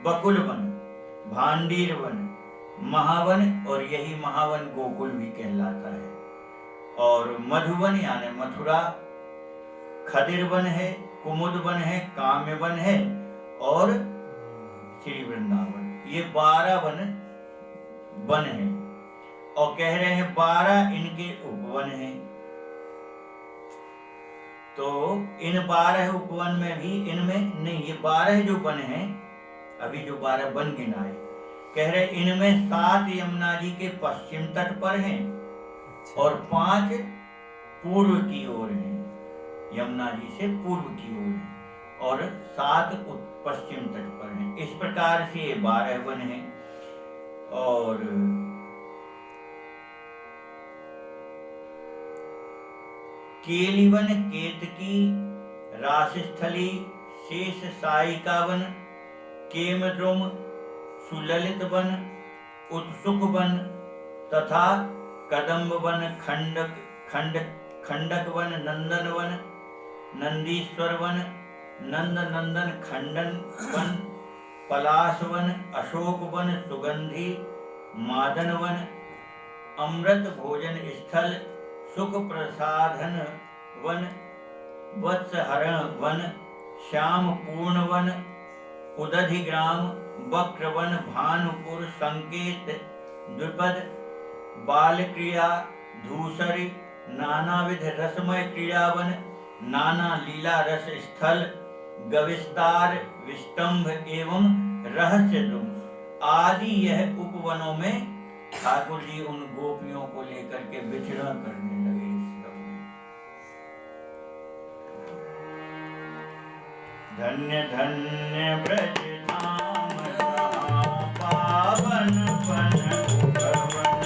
बकुलवन, भांडीरवन, महावन, और यही महावन गोकुल भी कहलाता है। और मधुवन यानी मथुरा, खदिरवन है, कुमुदवन है, काम्यवन है और श्री वृंदावन। ये 12 वन है। और कह रहे हैं 12 इनके उपवन हैं। तो इन 12 उपवन में भी इनमें नहीं, ये 12 जो वन हैं, अभी जो 12 वन गिनाए, कह रहे इनमें 7 यमुना जी के पश्चिम तट पर हैं और 5 पूर्व की ओर हैं, यमुना जी से पूर्व की ओर हैं, और 7 पश्चिम तट पर हैं। इस प्रकार से ये 12 वन हैं। और केलिवन, केतकी, रासस्थली, शेष सायिका वन, केमद्रुम, सुललित वन, उत्सुक वन तथा कदम्ब वन, खंडक वन, नंदन वन, नंदीश्वर वन, नंदन खंडन वन, पलाश वन, अशोक वन, सुगंधी मादन वन, अमृत भोजन स्थल, सुख प्रसाधन वन, वत्सहरण वन, श्याम पूर्ण वन, उदधिग्राम, वक्रवन, भानुपुर, संकेत, द्विपद, बाल क्रिया, धूसरी, नानाविध रसमय क्रीड़ावन, नाना लीला रस स्थल, गविस्तार, विस्तंभ एवं रहस्य आदि यह उपवनों में ठाकुर जी उन गोपियों को लेकर के विचरण करने लगे। इस क्रम में धन्य धन्य ब्रज धाम पावन वन उपवन,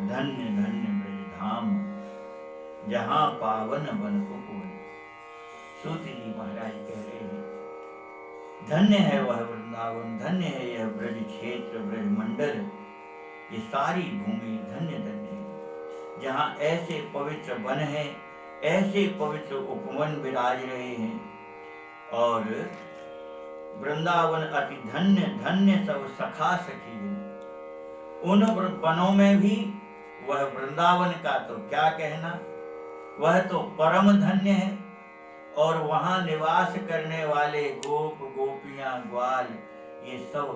धन्य धन्य ब्रज धाम जहाँ पावन वन उपवन। सूत जी महाराज कह रहे हैं धन्य है वह वृंदावन, धन्य है यह ब्रज क्षेत्र, ब्रज मंडल, ये सारी भूमि धन्य धन्य है जहाँ ऐसे पवित्र वन है, ऐसे पवित्र उपवन विराज रहे हैं। और वृंदावन अति धन्य धन्य सब सखा सखी है। उन वनों में भी वह वृंदावन का तो क्या कहना, वह तो परम धन्य है। और वहां निवास करने वाले गोप गोपियां ग्वाल ये सब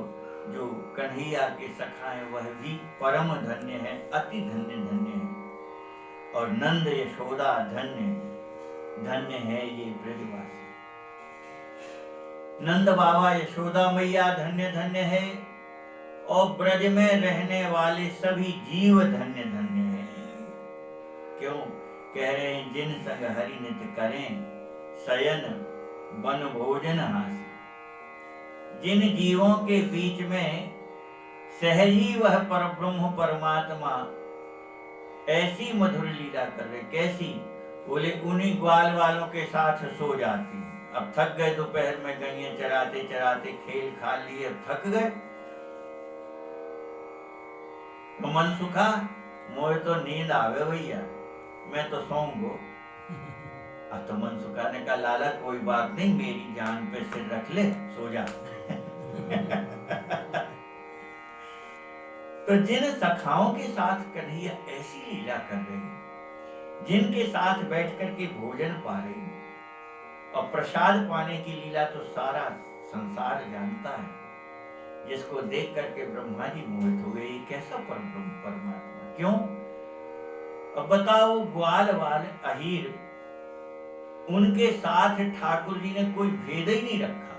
जो कन्हैया के सखा हैं वह भी परम धन्य है, अति धन्य धन्य है। और नंद यशोदा धन्य धन्य है ये ब्रजवासी। नंद बाबा यशोदा मैया धन्य धन्य है और ब्रज में रहने वाले सभी जीव धन्य धन्य हैं। क्यों कह रहे हैं जिन संग हरि नित करें शयन वन भोजन हासि। जिन जीवों के बीच में सहजी वह परब्रह्म परमात्मा ऐसी मधुर लीला कर रहे, कैसी, बोले उन्हीं ग्वाल वालों के साथ सो जाती। अब थक गए, दोपहर में गैया चराते चराते खेल खा लिए, अब थक गए तो मन सुखा, मोए तो नींद आवे भैया, मैं तो सोऊंगो। अब तो मन सुखाने का लाला, कोई बात नहीं, मेरी जान पे सिर रख ले, सो जा। तो जिन सखाओं के साथ कन्हैया ऐसी लीला कर रहे हैं, जिनके साथ बैठ करके भोजन पा रहे हैं, और प्रसाद पाने की लीला तो सारा संसार जानता है, जिसको देख करके ब्रह्मा जी मोहित हो गए। ये कैसा परमात्मा, क्यों? अब बताओ, ग्वाल वाल अहीर, उनके साथ ठाकुर जी ने कोई भेद ही नहीं रखा।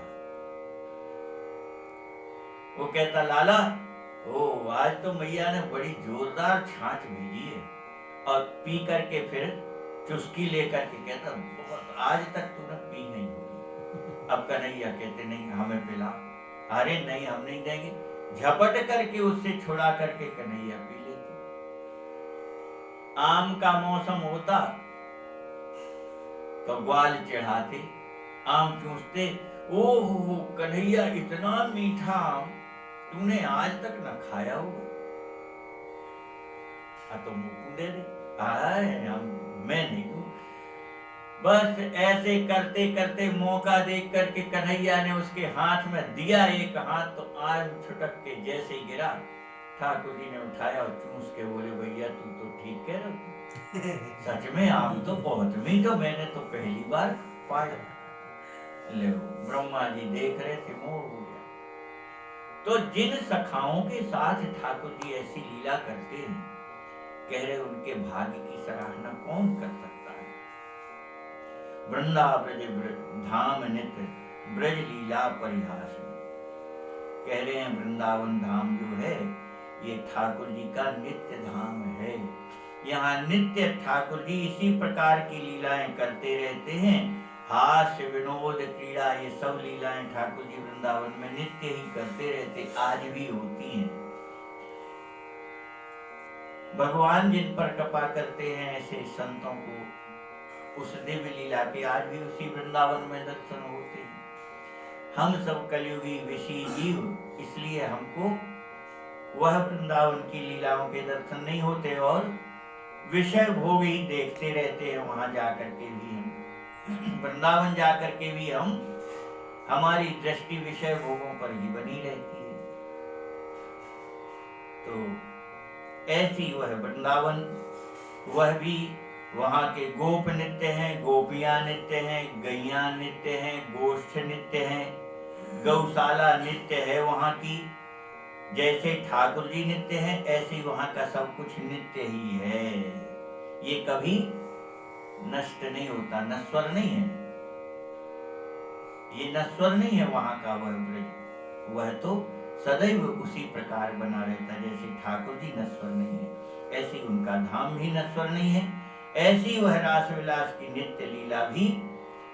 वो कहता, लाला ओ आज तो मैया ने बड़ी जोरदार छाछ भेजी है, और पी करके फिर चुस्की लेकर के कहता, बहुत आज तक तूने पी नहीं होगी। अब कन्हैया कहते, नहीं हमें पिला। अरे नहीं, हम नहीं देंगे। झपट करके उससे छुड़ा करके कन्हैया पी लेते। आम का मौसम होता तो ग्वाल चढ़ाते, आम चूसते, ओहो कन्हैया इतना मीठा आम तूने आज तक न खाया होगा, तो मुंह दे दे। मैं नहीं दूं। बस ऐसे करते करते मौका देख करके कन्हैया ने उसके हाथ में दिया एक हाथ, तो आम छुटक के जैसे ही गिरा, ठाकुर जी ने उठाया और चूस के बोले, भैया तू तो ठीक कह रहा, सच में आम तो बहुत मीठा, मैंने तो पहली बार पाया। ले ब्रह्मा जी देख रहे थे, मोह हो गया। तो जिन सखाओं के साथ ठाकुर जी ऐसी लीला करते हैं, कह रहे उनके भाग्य की सराहना कौन कर सकता है। वृंदाव्रज धाम नित्य ब्रज लीला परिहास में, कह रहे हैं वृंदावन धाम जो है ये ठाकुर जी का नित्य धाम है। यहाँ नित्य ठाकुर जी इसी प्रकार की लीलाएं करते रहते हैं। हास्य विनोद क्रीड़ा ये सब लीलाएं ठाकुर जी वृंदावन में नित्य ही करते रहते, आज भी होती हैं। भगवान जिन पर कृपा करते हैं ऐसे संतों को उस दिव्य लीला के आज भी उसी वृंदावन में दर्शन होते हैं। हम सब कलयुगी विषयी जीव, इसलिए हमको वह वृंदावन की लीलाओं के दर्शन नहीं होते और विषय भोग ही देखते रहते हैं। वहां जाकर के भी हम वृंदावन जाकर के भी हम हमारी दृष्टि विषय भोगों पर ही बनी रहती है। तो ऐसी वह वृंदावन, वह भी वहां के गोप नित्य हैं, गोपियां नित्य हैं, गैया नित्य हैं, गोष्ठ नित्य हैं, गौशाला नित्य है वहां की। जैसे ठाकुर जी नित्य हैं, ऐसे वहां का सब कुछ नित्य ही है। ये कभी नष्ट नहीं होता, नश्वर नहीं है, ये नश्वर नहीं है वहां का वह ब्रज, वह तो सदैव उसी प्रकार बना रहता। जैसे ठाकुर जी नश्वर नहीं है, ऐसी उनका धाम भी नश्वर नहीं है। ऐसी वह रास विलास की नित्य लीला भी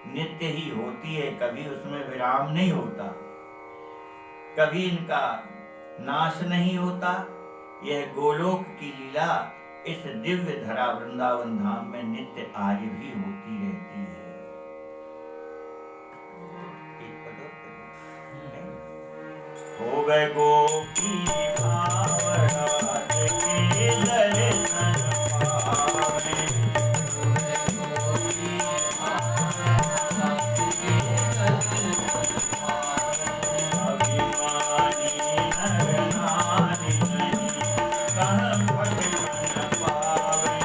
नित्य ही होती है, कभी उसमें विराम नहीं होता, कभी इनका नाश नहीं होता। यह गोलोक की लीला इस दिव्य धरा वृंदावन धाम में नित्य आज भी होती रहती है। हो गए गोपी भावरा के दर्शन पावे, अभिमानी नर नारी नहीं कह पट पावे।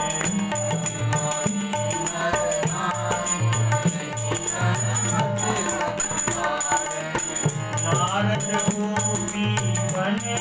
नारद गोपी बने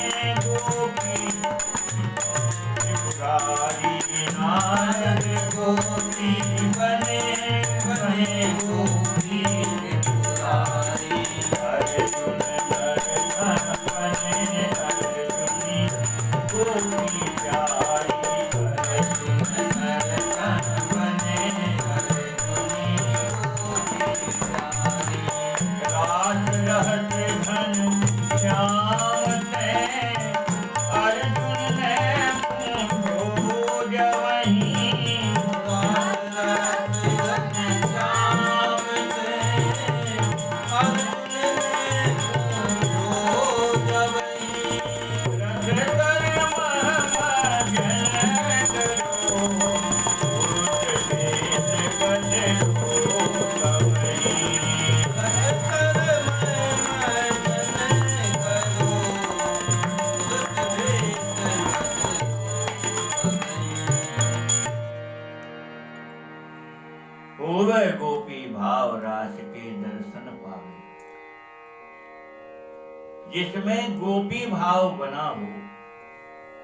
जिसमें गोपी भाव बना हो,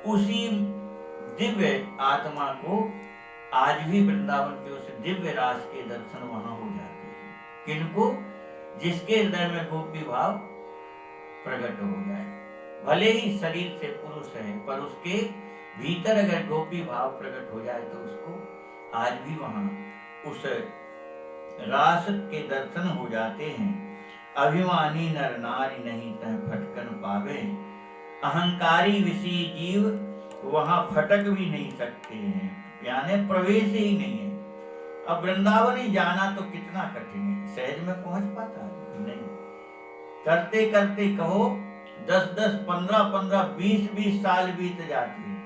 उसी दिव्य आत्मा को आज भी वृंदावन के उस दिव्य रास के दर्शन वहां हो जाते हैं। किनको? जिसके हृदय में गोपी भाव प्रकट हो जाए। भले ही शरीर से पुरुष है, पर उसके भीतर अगर गोपी भाव प्रकट हो जाए तो उसको आज भी वहां उस रास के दर्शन हो जाते हैं। अभिमानी नर नारी नहीं तह फटकन पावे, अहंकारी विषी जीव वहां फटक भी नहीं सकते हैं, यानी प्रवेश ही नहीं है। अब वृंदावन ही जाना तो कितना कठिन है, सहज में पहुंच पाता है नहीं। करते करते कहो 10-10, 15-15, 20-20 साल बीत जाते हैं।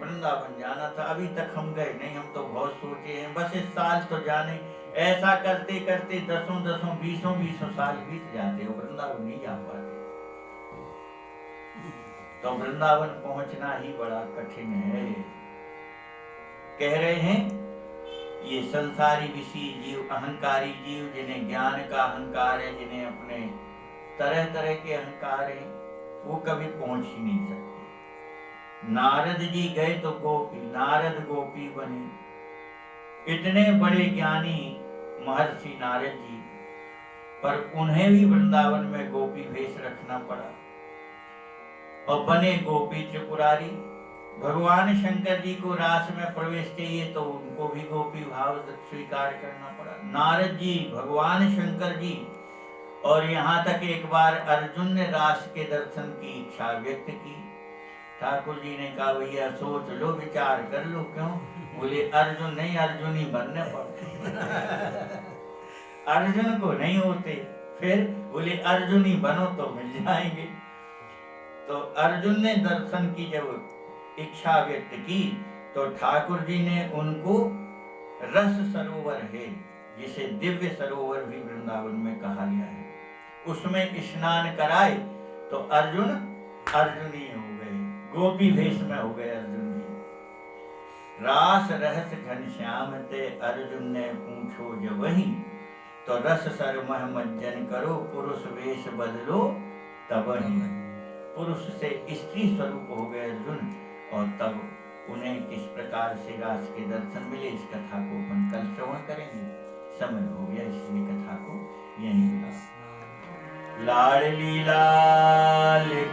वृंदावन जाना था, अभी तक हम गए नहीं, हम तो बहुत सोचे हैं, बस इस साल तो जाने। ऐसा करते करते 10-10, 20-20 साल बीत जाते हो, वृंदावन नहीं जा पाते। तो वृंदावन पहुंचना ही बड़ा कठिन है। कह रहे हैं ये संसारी विषी जीव, अहंकारी जीव, जिन्हें ज्ञान का अहंकार है, जिन्हें अपने तरह तरह के अहंकार है, वो कभी पहुंच ही नहीं सकते। नारद जी गए तो गोपी, नारद गोपी बने। इतने बड़े ज्ञानी महर्षि नारद जी, पर उन्हें भी वृंदावन में गोपी वेश रखना पड़ा और बने गोपी त्रिपुरारी। भगवान शंकर जी को रास में प्रवेश चाहिए तो उनको भी गोपी भाव स्वीकार करना पड़ा। नारद जी, भगवान शंकर जी, और यहाँ तक एक बार अर्जुन ने रास के दर्शन की इच्छा व्यक्त की। ठाकुर जी ने कहा भैया सोच लो, विचार कर लो। क्यों? बोले अर्जुन नहीं, अर्जुन ही बनने पड़ते। अर्जुन को नहीं होते, फिर बोले अर्जुन ही बनो तो मिल जाएंगे। तो अर्जुन ने दर्शन की जब इच्छा व्यक्त की तो ठाकुर जी ने उनको रस सरोवर है, जिसे दिव्य सरोवर भी वृंदावन में कहा गया है, उसमें स्नान कराए तो अर्जुन ही हो गए, गोपी भेष में हो गए अर्जुन जी। रास रहस घनश्याम ते अर्जुन ने पूछो जब वही, तो रस सर मह मज्जन करो, पुरुष वेश बदलो तब ही। पुरुष से स्त्री स्वरूप हो गए अर्जुन, और तब उन्हें किस प्रकार से रास के दर्शन मिले, इस कथा को अपन कल श्रवण करेंगे। समय हो गया, इसलिए कथा को यहीं लाडली लाल